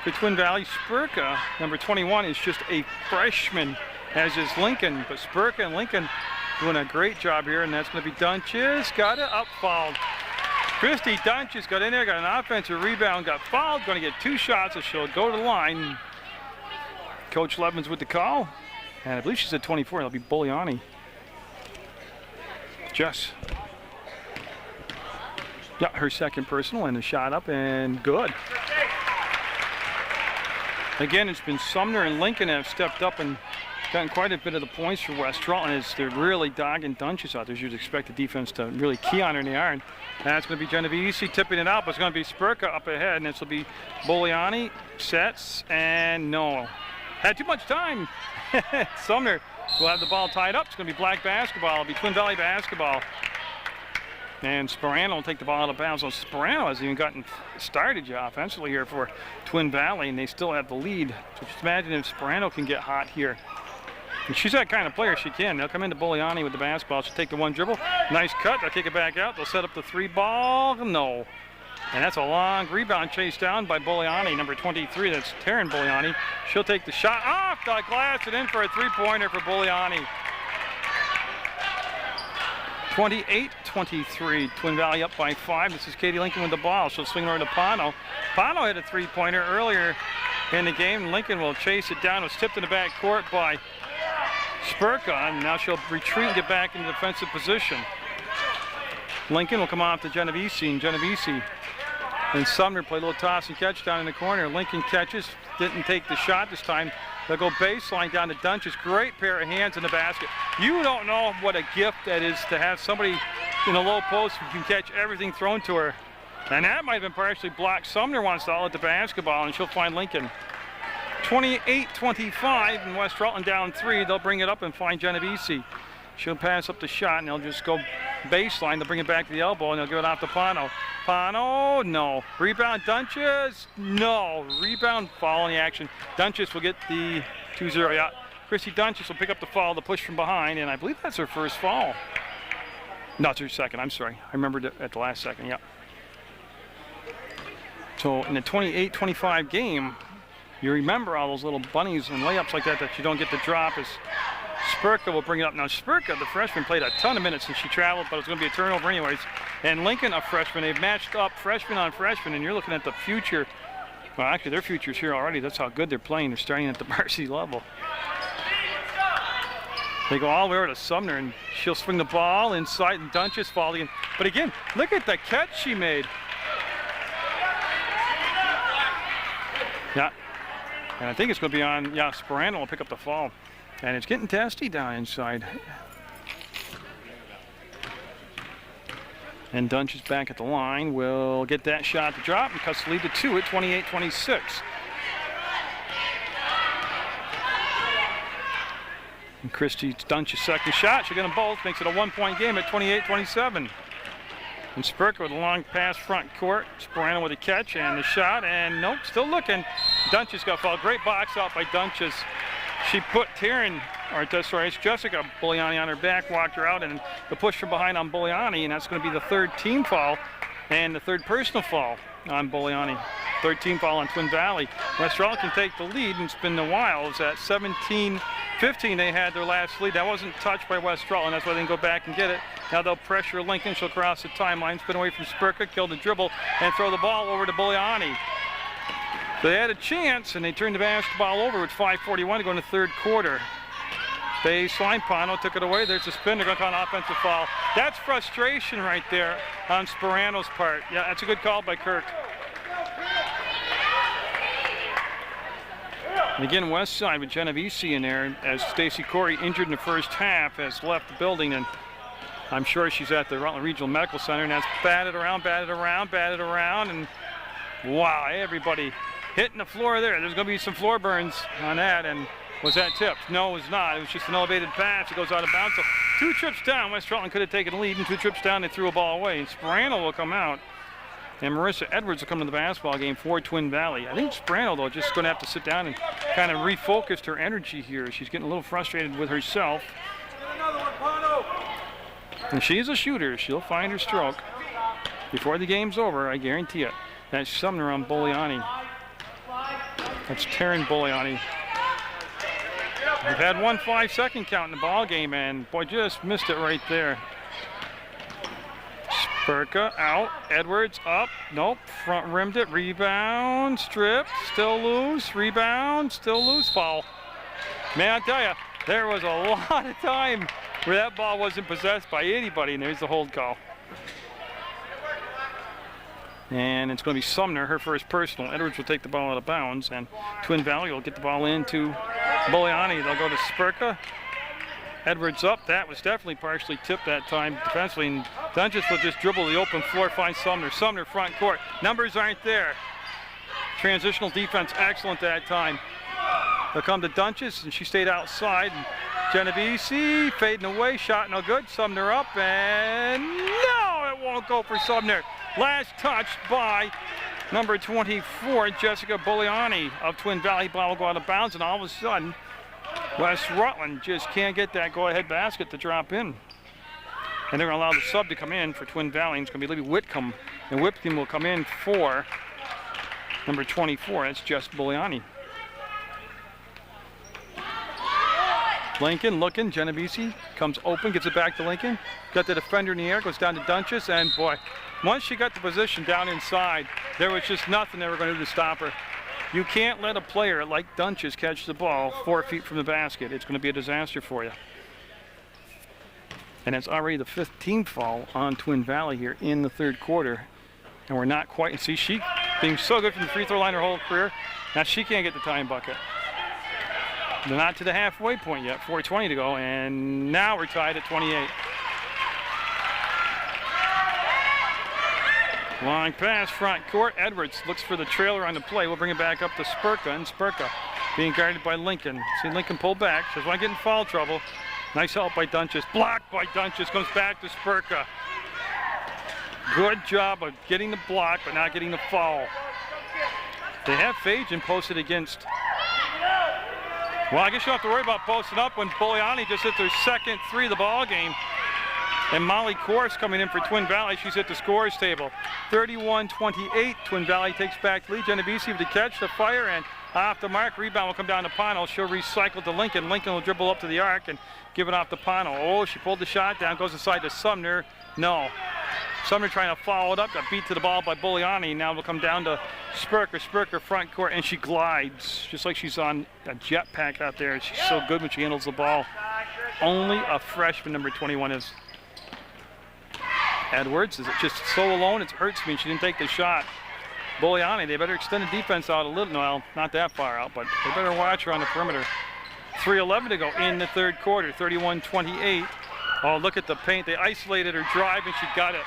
for Twin Valley. Spurka, number 21, is just a freshman, as is Lincoln. But Spurka and Lincoln doing a great job here, and that's going to be Dunches. Got it, up fouled. Christy Dunches got in there, got an offensive rebound, got fouled, going to get 2 shots, so she'll go to the line. Coach Levins with the call, and I believe she's at 24. That'll be Boliani. Jess. Yeah, her second personal, and a shot up, and good. Again, it's been Sumner and Lincoln have stepped up and gotten quite a bit of the points for West Rutland, as they're really dogging Dunches out there. You'd expect the defense to really key on her, and they are. And that's going to be Genovese tipping it out, but it's going to be Spurka up ahead, and this will be Boliani. Sets, and no. Had too much time. Sumner will have the ball tied up. It's going to be Black basketball. It'll be Twin Valley basketball. And Sperano will take the ball out of bounds. So Sperano has even gotten started offensively here for Twin Valley, and they still have the lead. So just imagine if Sperano can get hot here. And she's that kind of player, she can. They'll come into Boliani with the basketball. She'll take the one dribble. Nice cut. They'll kick it back out. They'll set up the 3 ball. No. And that's a long rebound chased down by Boliani, number 23. That's Taryn Boliani. She'll take the shot off the glass and in for a 3-pointer for Boliani. 28-23. Twin Valley up by 5. This is Katie Lincoln with the ball. She'll swing over to Pano. Pano hit a 3-pointer earlier in the game. Lincoln will chase it down. It was tipped in the back court by Spurka, and now she'll retreat and get back into defensive position. Lincoln will come off to Genovese, and Genovese and Sumner play a little toss and catch down in the corner. Lincoln catches, didn't take the shot this time. They'll go baseline down to Dunches. Great pair of hands in the basket. You don't know what a gift that is to have somebody in a low post who can catch everything thrown to her. And that might have been partially blocked. Sumner wants to outlet the basketball, and she'll find Lincoln. 28-25, and West Rutland down 3. They'll bring it up and find Genovese. She'll pass up the shot, and they'll just go baseline. They'll bring it back to the elbow, and they'll give it off to Pano. Pano, no. Rebound, Dunches, no. Rebound, foul in the action. Dunches will get the 2-0, yeah. Chrissy Dunches will pick up the foul, the push from behind, and I believe that's her first foul. No, it's her second, I'm sorry. I remembered it at the last second, yeah. So in the 28-25 game, you remember all those little bunnies and layups like that you don't get to drop. As Spurka will bring it up. Now Spurka, the freshman, played a ton of minutes since she traveled, but it's going to be a turnover anyways. And Lincoln, a freshman, they've matched up freshman on freshman, and you're looking at the future. Well, actually, their future's here already. That's how good they're playing. They're starting at the varsity level. They go all the way over to Sumner, and she'll swing the ball inside, and Dunches falling. But again, look at the catch she made. Yeah. And I think it's going to be on, yeah, Sperano will pick up the fall. And it's getting testy down inside. And Dunches back at the line will get that shot to drop and cuts the lead to 2 at 28-26. And Christy Dunches' second shot. She'll get them both. Makes it a 1-point game at 28-27. And Spurka with a long pass front court. Sperano with a catch and the shot, and nope, still looking. Dunches got fouled. Great box out by Dunches. She put it's Jessica Boliani on her back, walked her out, and the push from behind on Boliani, and that's going to be the 3rd team foul and the 3rd personal foul on Boliani. 3rd team foul on Twin Valley. West Rutland can take the lead, and it's been a while. It's at 17-15 they had their last lead. That wasn't touched by West Rutland. That's why they can go back and get it. Now they'll pressure Lincoln. She'll cross the timeline, spin away from Spurka, kill the dribble, and throw the ball over to Boliani. They had a chance, and they turned the basketball over with 5:41 to go in the 3rd quarter. Baseline, Pano took it away. There's a spin. They're going to call an offensive foul. That's frustration right there on Sperano's part. Yeah, that's a good call by Kirk. And again, West Side with Genovese in there, as Stacy Corey, injured in the first half, has left the building, and I'm sure she's at the Rutland Regional Medical Center, and that's batted around, and wow, everybody hitting the floor there. There's going to be some floor burns on that, and was that tipped? No, it was not. It was just an elevated pass. It goes out of bounds. So 2 trips down, West Rutland could have taken the lead, and 2 trips down, they threw a ball away. And Sperano will come out. And Marissa Edwards will come to the basketball game for Twin Valley. I think Sprano, though, just going to have to sit down and kind of refocus her energy here. She's getting a little frustrated with herself. And she's a shooter. She'll find her stroke before the game's over, I guarantee it. That's Sumner on Boliani. That's Taryn Boliani. We've had 1 5-second count in the ball game, and boy, just missed it right there. Spurka out, Edwards up, nope, front rimmed it, rebound, stripped, still loose, rebound, still loose, foul. Man, I tell you, there was a lot of time where that ball wasn't possessed by anybody, and there's the hold call. And it's going to be Sumner, her first personal. Edwards will take the ball out of bounds, and Twin Valley will get the ball into Boliani. They'll go to Spurka. Edwards up. That was definitely partially tipped that time defensively, and Dunches will just dribble the open floor, find Sumner. Sumner front court. Numbers aren't there. Transitional defense excellent that time. They'll come to Dunches, and she stayed outside. And Genovese fading away, shot no good. Sumner up, and no, it won't go for Sumner. Last touched by number 24, Jessica Boliani of Twin Valley. Ball will go out of bounds, and all of a sudden, West Rutland just can't get that go-ahead basket to drop in. And they're going to allow the sub to come in for Twin Valley. It's going to be Libby Whitcomb, and Whitcomb will come in for number 24. That's Jess Boliani. Lincoln looking, Genovese comes open, gets it back to Lincoln. Got the defender in the air, goes down to Dunches, and boy, once she got the position down inside, there was just nothing they were going to do to stop her. You can't let a player like Dunches catch the ball 4 feet from the basket. It's going to be a disaster for you. And it's already the 5th team foul on Twin Valley here in the third quarter. And we're not quite, and see, she being so good from the free throw line her whole career, now she can't get the tying bucket. They're not to the halfway point yet, 4:20 to go, and now we're tied at 28. Long pass, front court. Edwards looks for the trailer on the play. We'll bring it back up to Spurka, and Spurka being guarded by Lincoln. See Lincoln pull back. She doesn't want to get in foul trouble. Nice help by Dunches. Blocked by Dunches. Comes back to Spurka. Good job of getting the block, but not getting the foul. They have Fajan posted against. Well, I guess you don't have to worry about posting up when Boliani just hit their second three of the ball game. And Molly Course coming in for Twin Valley. She's at the scorers table. 31-28. Twin Valley takes back the lead. Genovese with the catch, the fire, and off the mark. Rebound will come down to Pano. She'll recycle to Lincoln. Lincoln will dribble up to the arc and give it off to Pano. Oh, she pulled the shot down. Goes inside to Sumner. No. Sumner trying to follow it up. Got beat to the ball by Boliani. Now it'll come down to Spurka. Spurka front court, and she glides just like she's on a jetpack out there. She's so good when she handles the ball. Only a freshman, number 21 is. Edwards is just so alone, it hurts me. She didn't take the shot. Boliani, they better extend the defense out a little. Well, not that far out, but they better watch her on the perimeter. 3:11 to go in the third quarter, 31-28. Oh, look at the paint. They isolated her drive, and she got it.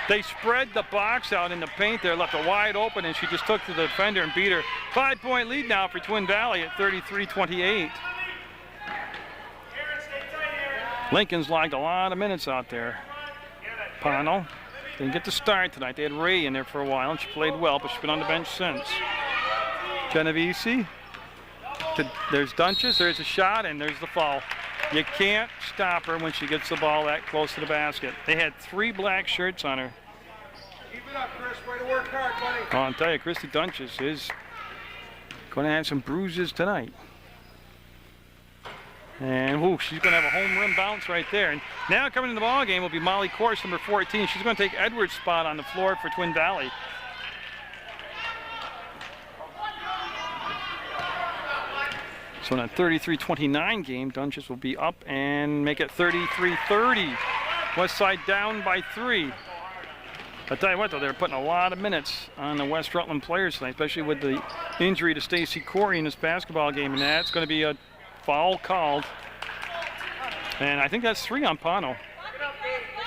They spread the box out in the paint there, left her wide open, and she just took to the defender and beat her. 5-point lead now for Twin Valley at 33-28. Lincoln's logged a lot of minutes out there. Pano didn't get the start tonight. They had Ray in there for a while, and she played well, but she's been on the bench since. Genovese. There's Dunches, there's a shot, and there's the foul. You can't stop her when she gets the ball that close to the basket. They had 3 black shirts on her. Keep it up, Chris. Way to work hard, buddy. I'll tell you, Christy Dunches is going to have some bruises tonight. And whoo, she's going to have a home run bounce right there. And now coming in the ball game will be Molly Course, number 14. She's going to take Edwards' spot on the floor for Twin Valley. So in a 33-29 game, Dunches will be up and make it 33-30. West Side down by 3. I tell you what, though, they're putting a lot of minutes on the West Rutland players tonight, especially with the injury to Stacy Corey in this basketball game, and that's going to be a foul called. And I think that's 3 on Pano.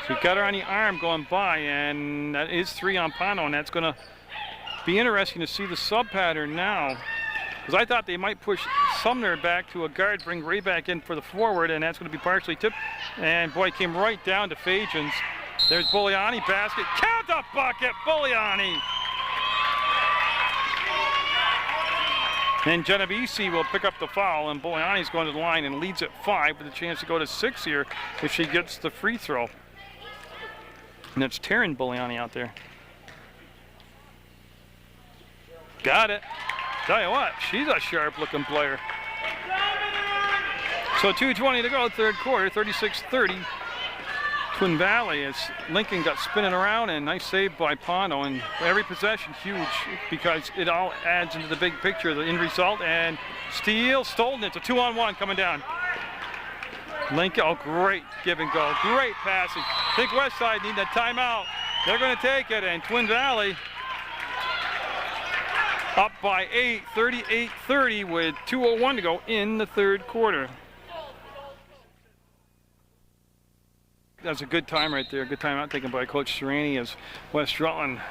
So he got her on the arm going by, and that is 3 on Pano, and that's going to be interesting to see the sub pattern now. Because I thought they might push Sumner back to a guard, bring Ray back in for the forward, and that's going to be partially tipped. And boy, it came right down to Fajans. There's Bugliani, basket, count the bucket, Bugliani. And Genovese will pick up the foul, and Bugliani's going to the line and leads at 5 with a chance to go to 6 here if she gets the free throw. And it's Taryn Bugliani out there. Got it. Tell you what, she's a sharp-looking player. So 2:20 to go, third quarter, 36-30. Twin Valley as Lincoln got spinning around, and nice save by Pono, and every possession huge because it all adds into the big picture, the end result, and steal, stolen. It's a 2-on-1 coming down. Lincoln, oh great give and go, great passing. I think Westside need a timeout. They're going to take it, and Twin Valley up by 8, 38-30 with 2:01 to go in the third quarter. That's a good time right there. Good timeout taken by Coach Serrani as West Rutland.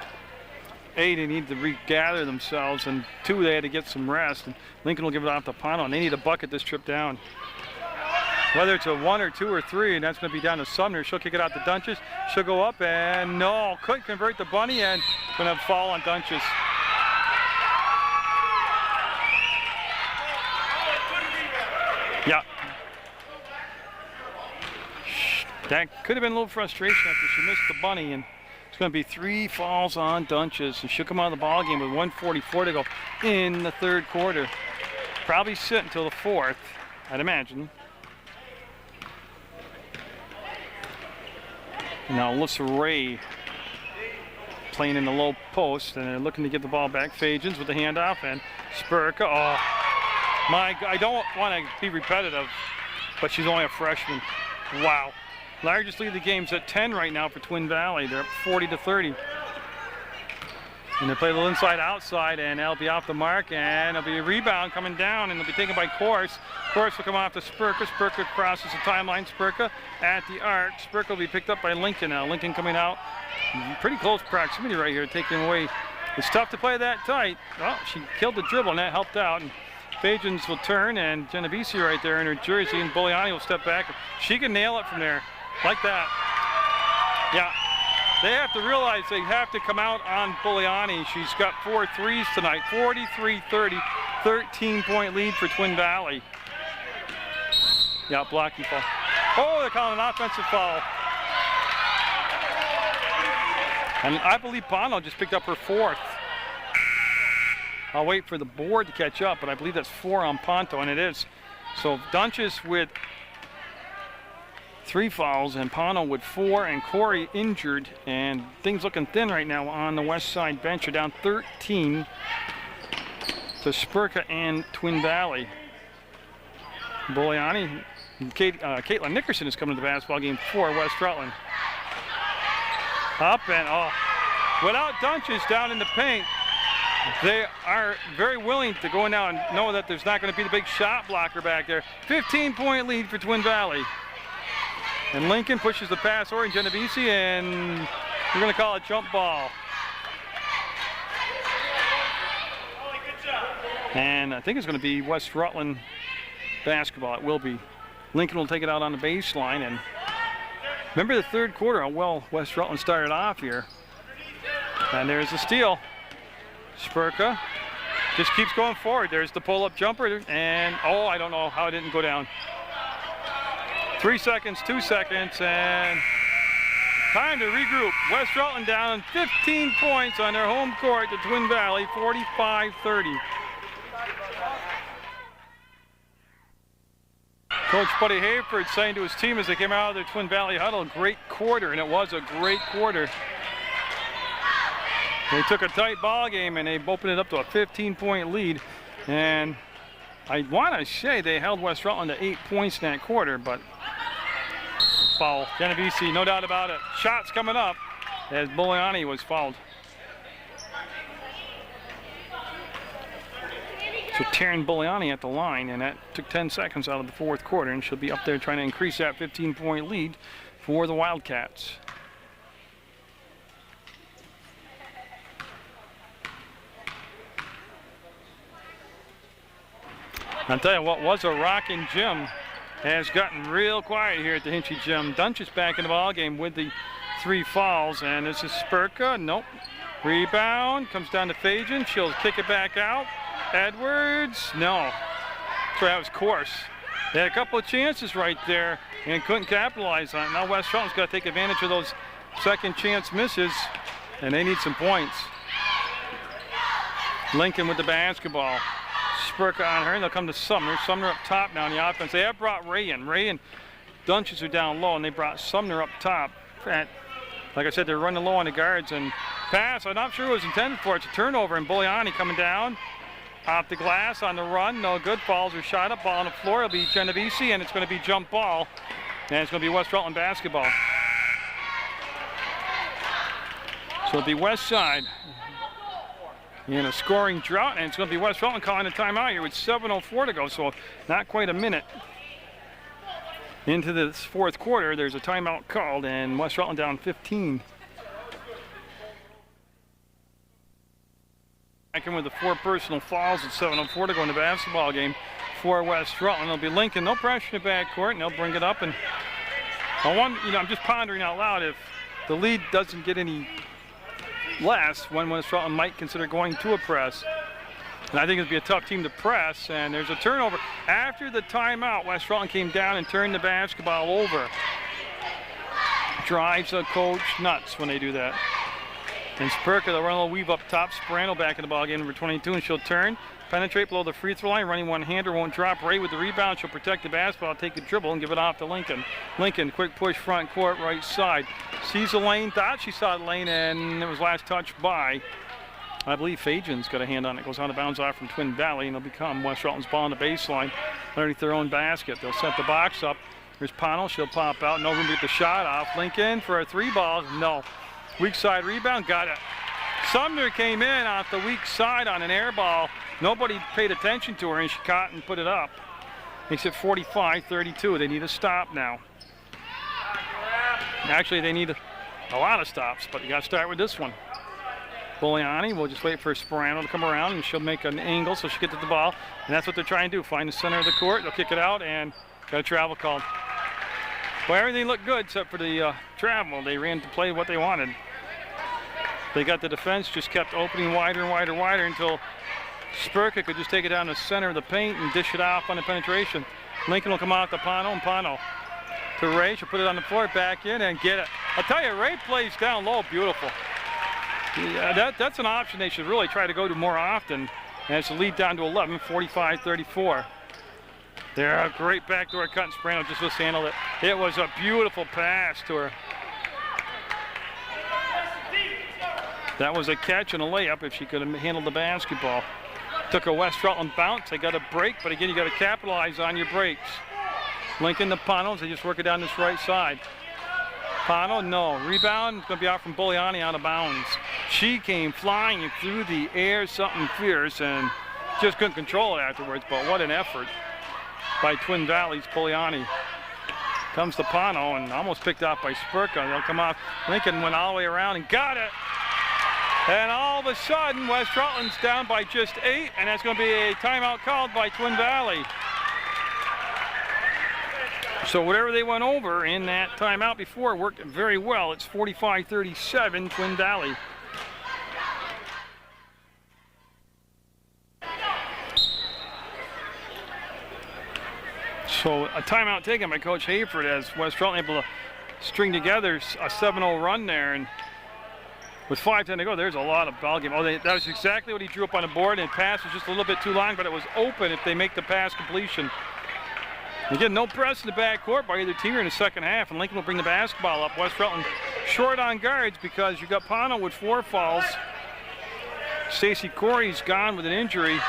A, they need to regather themselves, and 2, they had to get some rest. And Lincoln will give it off to Pono, and they need a bucket this trip down. Whether it's a 1 or 2 or 3, and that's going to be down to Sumner. She'll kick it out to Dunches. She'll go up, and no, couldn't convert the bunny, and going to have a foul on Dunches. Yeah. That could have been a little frustration after she missed the bunny, and it's going to be 3 fouls on Dunches, and she'll come out of the ball game with 1:44 to go in the third quarter. Probably sit until the 4th, I'd imagine. Now Alyssa Ray playing in the low post, and they're looking to get the ball back. Fajans with the handoff, and Spurka. Oh, my God, I don't want to be repetitive, but she's only a freshman. Wow. Largest lead of the game's at 10 right now for Twin Valley. They're up 40-30. And they play a little inside-outside, and that'll be off the mark, and there'll be a rebound coming down, and it'll be taken by Course. Course will come off to Spurka. Spurka crosses the timeline. Spurka at the arc. Spurka will be picked up by Lincoln now. Lincoln coming out. Pretty close proximity right here, taking away. It's tough to play that tight. Well, she killed the dribble, and that helped out. And Fajans will turn, and Genovese right there in her jersey, and Bugliani will step back. She can nail it from there. Like that. Yeah. They have to realize they have to come out on Bugliani. She's got 4 threes tonight. 43-30, 13-point lead for Twin Valley. Yeah, blocking foul. Oh, they're calling an offensive foul. And I believe Bono just picked up her 4th. I'll wait for the board to catch up, but I believe that's 4 on Ponto, and it is. So Dunches with 3 fouls, and Pono with 4, and Corey injured, and things looking thin right now on the west side bench. Are down 13 to Spurka and Twin Valley. Bugliani, Caitlin Nickerson is coming to the basketball game for West Rutland. Up and without Dunches down in the paint, they are very willing to go in now and know that there's not going to be the big shot blocker back there. 15-point lead for Twin Valley. And Lincoln pushes the pass over in Genovese, and we're going to call it jump ball. And I think it's going to be West Rutland basketball. It will be. Lincoln will take it out on the baseline. And remember the third quarter, how well West Rutland started off here. And there's the steal. Spurka just keeps going forward. There's the pull-up jumper, and I don't know how it didn't go down. 3 seconds, 2 seconds, and time to regroup. West Rutland down 15 points on their home court to Twin Valley, 45-30. Coach Buddy Hayford saying to his team as they came out of their Twin Valley huddle, great quarter, and it was a great quarter. They took a tight ball game, and they opened it up to a 15-point lead, and I want to say they held West Rutland to 8 points in that quarter, but foul. Genovese, no doubt about it. Shots coming up as Bugliani was fouled. So Taryn Bugliani at the line, and that took 10 seconds out of the fourth quarter, and she'll be up there trying to increase that 15-point lead for the Wildcats. I'll tell you what was a rocking gym has gotten real quiet here at the Hinchy Gym. Dunches back in the ball game with the 3 fouls, and this is Spurka. Nope. Rebound, comes down to Fajan. She'll kick it back out. Edwards, no. So that was coarse. They had a couple of chances right there and couldn't capitalize on it. Now West Rutland's got to take advantage of those second chance misses, and they need some points. Lincoln with the basketball. Spurka on her, and they'll come to Sumner. Sumner up top now on the offense. They have brought Ray in. Ray and Dunches are down low, and they brought Sumner up top. Like I said, they're running low on the guards, and pass, I'm not sure it was intended for. It's a turnover, and Bugliani coming down. Off the glass on the run, no good. Balls are shot up, ball on the floor. It'll be Genovese, and it's going to be jump ball, and it's going to be West Rutland basketball. So it'll be West Side in a scoring drought, and it's going to be West Rutland calling a timeout here with 7:04 to go, so not quite a minute into this fourth quarter. There's a timeout called, and West Rutland down 15. Back in with the 4 personal fouls at 7:04 to go in the basketball game for West Rutland. It'll be Lincoln, no pressure in the backcourt, and they'll bring it up. And I'm just pondering out loud if the lead doesn't get any less, when West Rutland might consider going to a press. And I think it'd be a tough team to press, and there's a turnover. After the timeout, West Rutland came down and turned the basketball over. Drives a coach nuts when they do that. And Spurka, they'll run a little weave up top. Sperano back in the ball game, number 22, and she'll turn, penetrate below the free throw line, running one-hander, won't drop. Ray with the rebound, she'll protect the basketball, take a dribble, and give it off to Lincoln. Lincoln, quick push front court, right side. Sees the lane, thought she saw the lane, and it was last touched by, I believe Fajan's got a hand on it. Goes out of bounds off from Twin Valley, and it'll become West Rutland's ball on the baseline underneath their own basket. They'll set the box up. There's Pownell, she'll pop out, no room to get the shot off. Lincoln for a 3 ball, no. Weak side rebound, got it. Sumner came in off the weak side on an air ball. Nobody paid attention to her, and she caught and put it up. Makes it 45-32. They need a stop now. Actually, they need a lot of stops, but you got to start with this one. Bugliani, we'll just wait for Sperano to come around, and she'll make an angle so she gets to the ball. And that's what they're trying to do, find the center of the court. They'll kick it out, and got a travel called. Well, everything looked good except for the travel. They ran to play what they wanted. They got the defense, just kept opening wider and wider and wider until Spurka could just take it down the center of the paint and dish it off on the penetration. Lincoln will come out to Pono, and Pono to Ray. She'll put it on the floor, back in, and get it. I'll tell you, Ray plays down low beautiful. Yeah, that's an option they should really try to go to more often. And it's a lead down to 11, 45-34. They're a great backdoor cut, and Sperano just mishandled it. It was a beautiful pass to her. That was a catch and a layup if she could have handled the basketball. Took a West Rutland bounce. They got a break, but again, you got to capitalize on your breaks. Lincoln to Pono, they just work it down this right side. Pono, no. Rebound, going to be out from Bugliani out of bounds. She came flying through the air, something fierce, and just couldn't control it afterwards, but what an effort by Twin Valley's Bugliani. Comes to Pono and almost picked off by Spurka. They'll come off. Lincoln went all the way around and got it. And all of a sudden, West Rutland's down by just 8, and that's going to be a timeout called by Twin Valley. So whatever they went over in that timeout before worked very well. It's 45-37, Twin Valley. So a timeout taken by Coach Hayford as West Rutland able to string together a 7-0 run there. And with 5:10 to go, there's a lot of ball game. Oh, that was exactly what he drew up on the board, and the pass was just a little bit too long, but it was open if they make the pass completion. Again, no press in the backcourt by either team here in the second half, and Lincoln will bring the basketball up. West Rutland short on guards because you got Pono with 4 fouls. Stacy Corey's gone with an injury,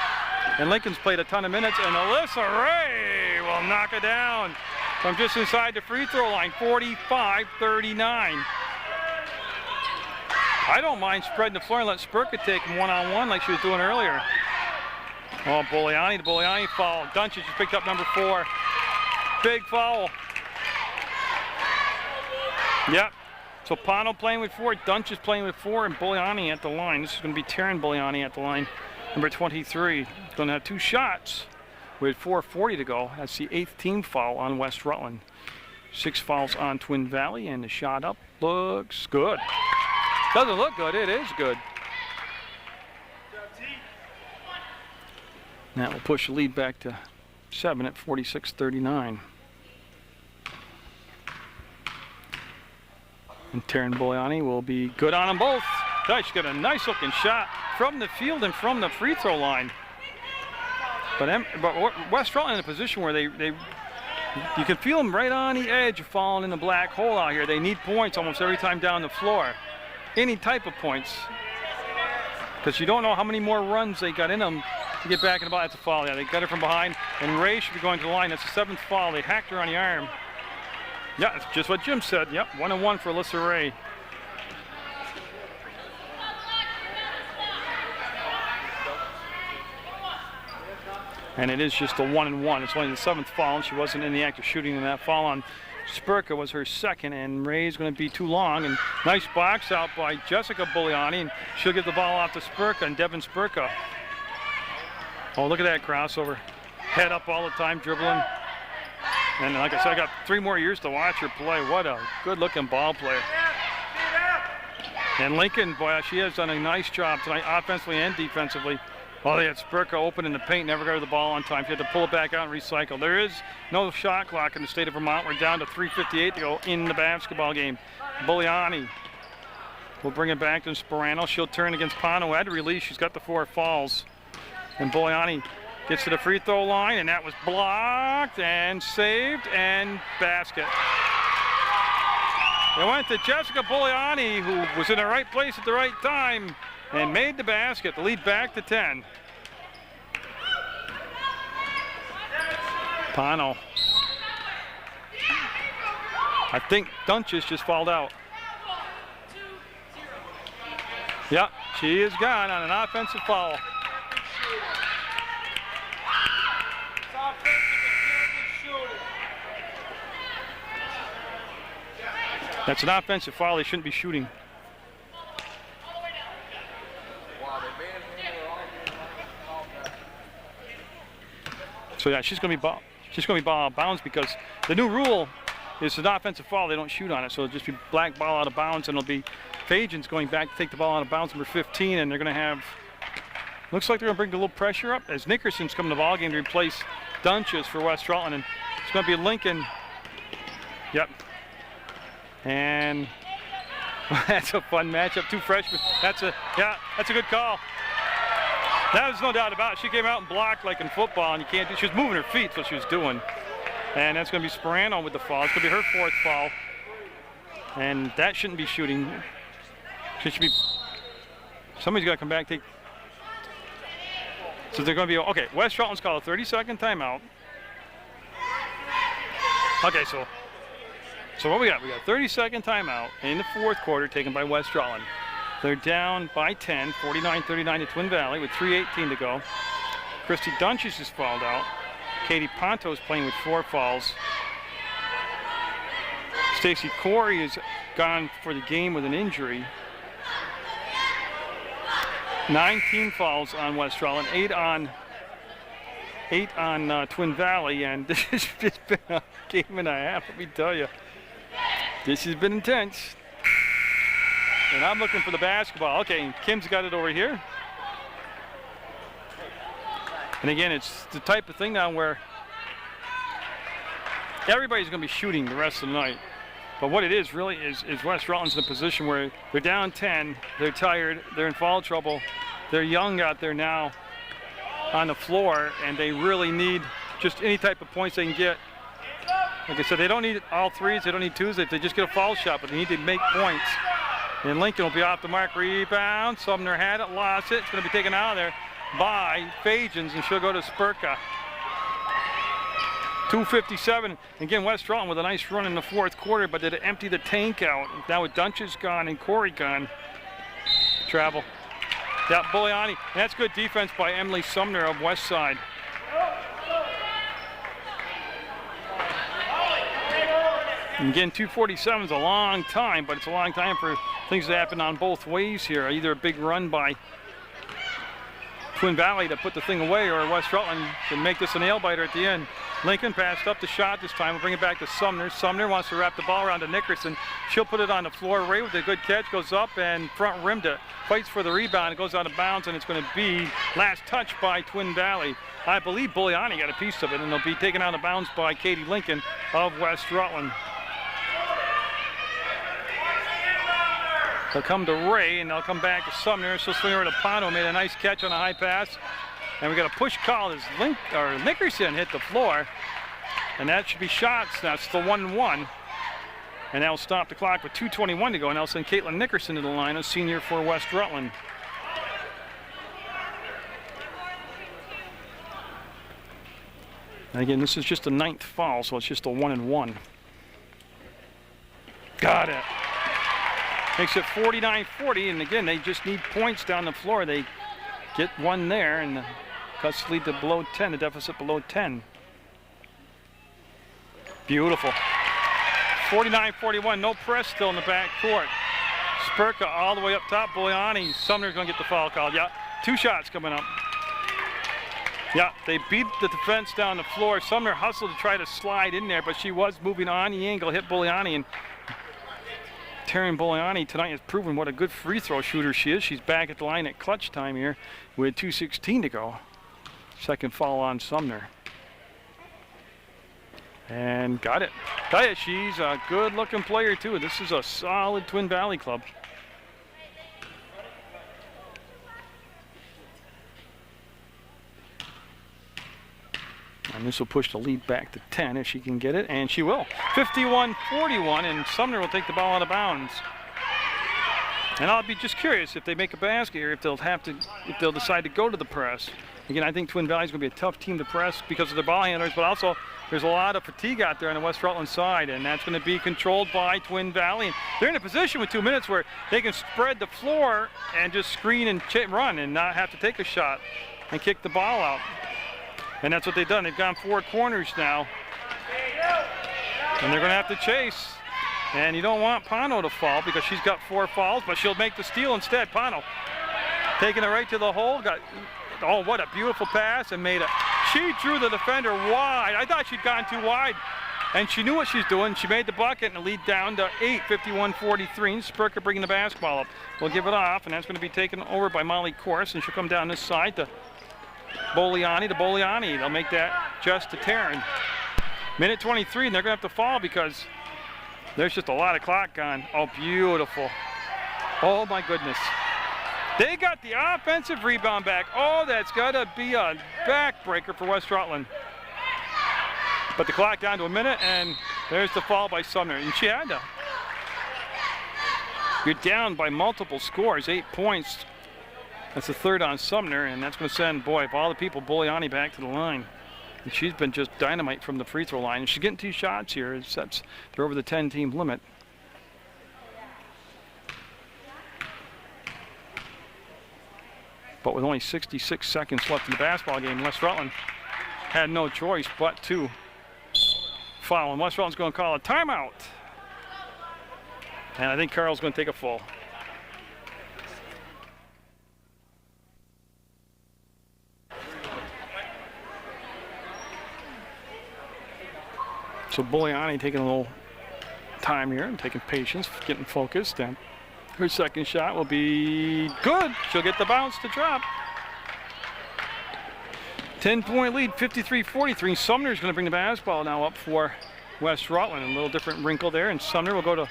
and Lincoln's played a ton of minutes, and Alyssa Ray will knock it down from just inside the free throw line, 45-39. I don't mind spreading the floor and let Spurka take him one-on-one like she was doing earlier. Oh, Bugliani, the Bugliani foul. Dunches just picked up number 4. Big foul. Yep. So Pono playing with 4, Dunches playing with 4, and Bugliani at the line. This is going to be Taryn Bugliani at the line, number 23. He's going to have 2 shots with 4:40 to go. That's the 8th team foul on West Rutland. 6 fouls on Twin Valley, and the shot up looks good. Doesn't look good, it is good. That will push the lead back to 7 at 46-39. And Taryn Bogliani will be good on them both. She's got a nice looking shot from the field and from the free throw line. But West Rutland in a position where you can feel them right on the edge of falling in the black hole out here. They need points almost every time down the floor. Any type of points. Because you don't know how many more runs they got in them to get back in the ball. That's a foul. Yeah, they got it from behind. And Ray should be going to the line. That's the 7th foul. They hacked her on the arm. Yeah, it's just what Jim said. Yep, 1-1 for Alyssa Ray. And it is just a 1-1. It's only the 7th foul, and she wasn't in the act of shooting, and that foul on Spurka was her 2nd, and Ray's going to be too long. And nice box out by Jessica Bogliani, and she'll get the ball off to Spurka, and Devin Spurka. Oh, look at that crossover. Head up all the time, dribbling. And like I said, I got 3 more years to watch her play. What a good-looking ball player. And Lincoln, boy, she has done a nice job tonight, offensively and defensively. Oh, they had Spurka open in the paint, never got her the ball on time. She had to pull it back out and recycle. There is no shot clock in the state of Vermont. We're down to 3:58 to go in the basketball game. Bogliani will bring it back to Sperano. She'll turn against Pano. Had to release. She's got the 4 fouls. And Bogliani gets to the free throw line, and that was blocked and saved and basket. It went to Jessica Bogliani, who was in the right place at the right time and made the basket. The lead back to 10. Pano. I think Dunches just fouled out. Yep, she is gone on an offensive foul. That's an offensive foul. They shouldn't be shooting. So yeah, she's going to be ball out of bounds because the new rule is an offensive foul. They don't shoot on it, so it'll just be black ball out of bounds, and it'll be Fagens going back to take the ball out of bounds, number 15, and they're going to have. Looks like they're going to bring a little pressure up as Nickerson's coming to the ball game to replace Dunches for West Rutland, and it's going to be Lincoln. Yep. And that's a fun matchup. 2 freshmen. That's a good call. There's no doubt about it. She came out and blocked like in football, and you can't do. She was moving her feet, so she was doing. And that's going to be Sperano with the foul. It's going to be her 4th foul, and that shouldn't be shooting. She should be. Somebody's got to come back. Take. So they're going to be okay. West Rutland's called a 30-second timeout. Okay, so what we got? We got a 30-second timeout in the 4th quarter taken by West Rutland. They're down by 10, 49-39 to Twin Valley with 3:18 to go. Christy Dunches is fouled out. Katie Ponto is playing with 4 fouls. Stacy Corey is gone for the game with an injury. 19 fouls on West Rutland, 8 on Twin Valley, and this has just been a game and a half, let me tell you. This has been intense. And I'm looking for the basketball. Okay, Kim's got it over here. And again, it's the type of thing now where everybody's going to be shooting the rest of the night. But what it is really is West Rutland's in a position where they're down 10, they're tired, they're in foul trouble, they're young out there now on the floor, and they really need just any type of points they can get. Like I said, they don't need all 3s, they don't need 2s, they just get a foul shot, but they need to make points. And Lincoln will be off the mark. Rebound. Sumner had it, lost it. It's going to be taken out of there by Fagens, and she'll go to Spurka. 2:57. Again, West Rutland with a nice run in the 4th quarter, but did empty the tank out. Now with Dunches gone and Corey gone. Travel. Yeah, Bogliani. And that's good defense by Emily Sumner of West Side. And again, 2:47 is a long time, but it's a long time for things to happen on both ways here. Either a big run by Twin Valley to put the thing away, or West Rutland can make this a nail biter at the end. Lincoln passed up the shot this time. We'll bring it back to Sumner. Sumner wants to wrap the ball around to Nickerson. She'll put it on the floor. Ray with a good catch goes up and front rimmed it. Fights for the rebound. It goes out of bounds, and it's going to be last touch by Twin Valley. I believe Bulliani got a piece of it, and they'll be taken out of bounds by Katie Lincoln of West Rutland. They'll come to Ray, and they'll come back to Sumner. She'll swing over to Pano, made a nice catch on a high pass. And we got a push call as Nickerson hit the floor. And that should be shots. That's the 1-1. And that'll stop the clock with 2:21 to go. And that'll send Caitlin Nickerson to the line, a senior for West Rutland. And again, this is just the 9th foul, so it's just a 1-and-1. Got it. Makes it 49-40, and again, they just need points down the floor. They get one there, and cuts the lead to below 10, the deficit below 10. Beautiful. 49-41, no press still in the back court. Spurka all the way up top. Bulliani, Sumner's going to get the foul called. Yeah, 2 shots coming up. Yeah, they beat the defense down the floor. Sumner hustled to try to slide in there, but she was moving on the angle, hit Bulliani, and Taryn Bulliani tonight has proven what a good free throw shooter she is. She's back at the line at clutch time here with 2:16 to go. Second foul on Sumner. And got it. Tell you, she's a good looking player too. This is a solid Twin Valley club. And this will push the lead back to 10 if she can get it, and she will. 51-41, and Sumner will take the ball out of bounds. And I'll be just curious if they make a basket here, if they'll decide to go to the press. Again, I think Twin Valley's going to be a tough team to press because of their ball handlers, but also there's a lot of fatigue out there on the West Rutland side, and that's going to be controlled by Twin Valley. And they're in a position with 2 minutes where they can spread the floor and just screen and run and not have to take a shot and kick the ball out. And that's what they've done. They've gone 4 corners now. And they're going to have to chase. And you don't want Pano to fall because she's got 4 fouls, but she'll make the steal instead. Pano taking it right to the hole. Oh, what a beautiful pass, and made it. She drew the defender wide. I thought she'd gone too wide. And she knew what she's doing. She made the bucket and the lead down to 8, 51-43. And Spurka bringing the basketball up. We'll give it off, and that's going to be taken over by Molly Course, and she'll come down this side to Bulliani to Bulliani. They'll make that just to Taryn. Minute 23, and they're going to have to fall because there's just a lot of clock gone. Oh, beautiful. Oh, my goodness. They got the offensive rebound back. Oh, that's got to be a backbreaker for West Rutland. But the clock down to a minute, and there's the fall by Sumner. And she had to. You're down by multiple scores, 8 points. That's the 3rd on Sumner, and that's going to send, boy, of all the people, Bulliani back to the line. And she's been just dynamite from the free throw line. And she's getting 2 shots here. They're over the 10-team limit. But with only 66 seconds left in the basketball game, West Rutland had no choice but to foul. And West Rutland's going to call a timeout. And I think Carl's going to take a full. So Bulliani taking a little time here and taking patience, getting focused, and her second shot will be good. She'll get the bounce to drop. 10-point lead, 53-43. Sumner's going to bring the basketball now up for West Rutland. A little different wrinkle there, and Sumner will go to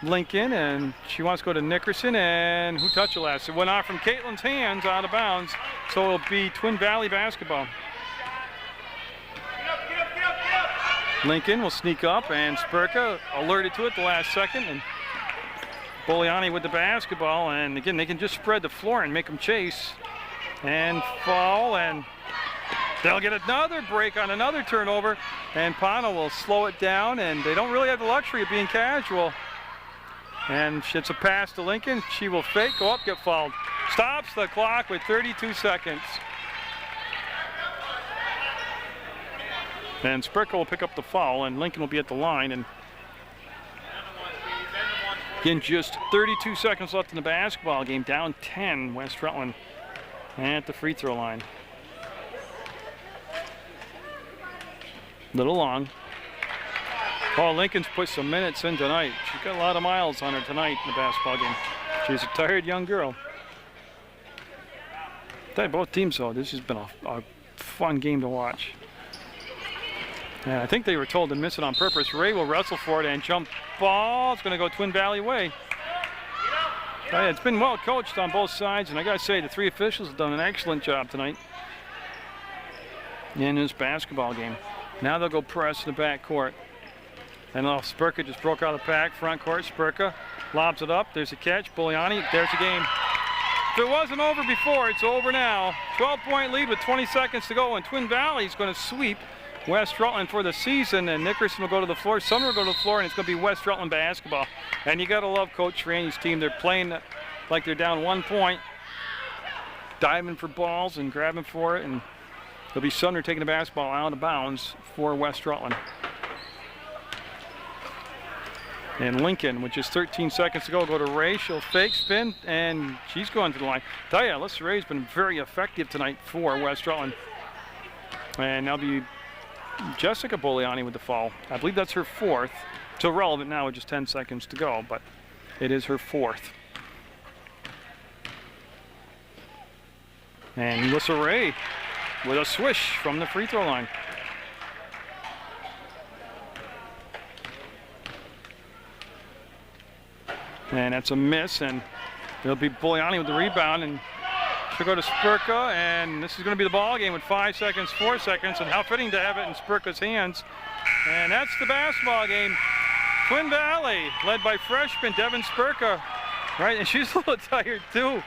Lincoln, and she wants to go to Nickerson, and who touched it last? It went off from Caitlin's hands out of bounds, so it'll be Twin Valley basketball. Lincoln will sneak up, and Spurka alerted to it the last second, and Bulliani with the basketball, and again, they can just spread the floor and make them chase and fall, and they'll get another break on another turnover, and Pano will slow it down, and they don't really have the luxury of being casual. And it's a pass to Lincoln. She will fake, go up, get fouled. Stops the clock with 32 seconds. And Spurka will pick up the foul, and Lincoln will be at the line. And again, just 32 seconds left in the basketball game. Down 10, West Rutland at the free throw line. Little long. Oh, Lincoln's put some minutes in tonight. She's got a lot of miles on her tonight in the basketball game. She's a tired young girl. Both teams, though, this has been a fun game to watch. And I think they were told to miss it on purpose. Ray will wrestle for it and jump ball. It's going to go Twin Valley way. It's been well coached on both sides, and I got to say, the three officials have done an excellent job tonight in this basketball game. Now they'll go press in the back court. And Spurka just broke out of the pack, front court. Spurka lobs it up. There's a catch. Bugliani, there's the game. If it wasn't over before, it's over now. 12-point lead with 20 seconds to go, and Twin Valley's going to sweep West Rutland for the season, and Nickerson will go to the floor. Sumner will go to the floor, and it's going to be West Rutland basketball. And you got to love Coach Randy's team. They're playing like they're down 1 point, diving for balls and grabbing for it, and it'll be Sumner taking the basketball out of bounds for West Rutland. And Lincoln, with just 13 seconds to go to Ray. She'll fake, spin, and she's going to the line. Tell you, Alyssa Ray's been very effective tonight for West Rutland. And that'll be Jessica Bugliani with the foul. I believe that's her fourth. Still relevant now with just 10 seconds to go, but it is her fourth. And Alyssa Ray with a swish from the free throw line. And that's a miss, and it'll be Bugliani with the rebound, and she'll go to Spurka, and this is going to be the ball game with 5 seconds, 4 seconds, and how fitting to have it in Spurka's hands. And that's the basketball game. Twin Valley, led by freshman Devin Spurka, right, and she's a little tired too,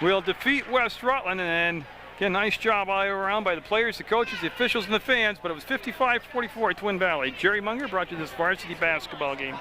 will defeat West Rutland, and again, nice job all around by the players, the coaches, the officials, and the fans, but it was 55-44 Twin Valley. Jerry Munger brought you this varsity basketball game.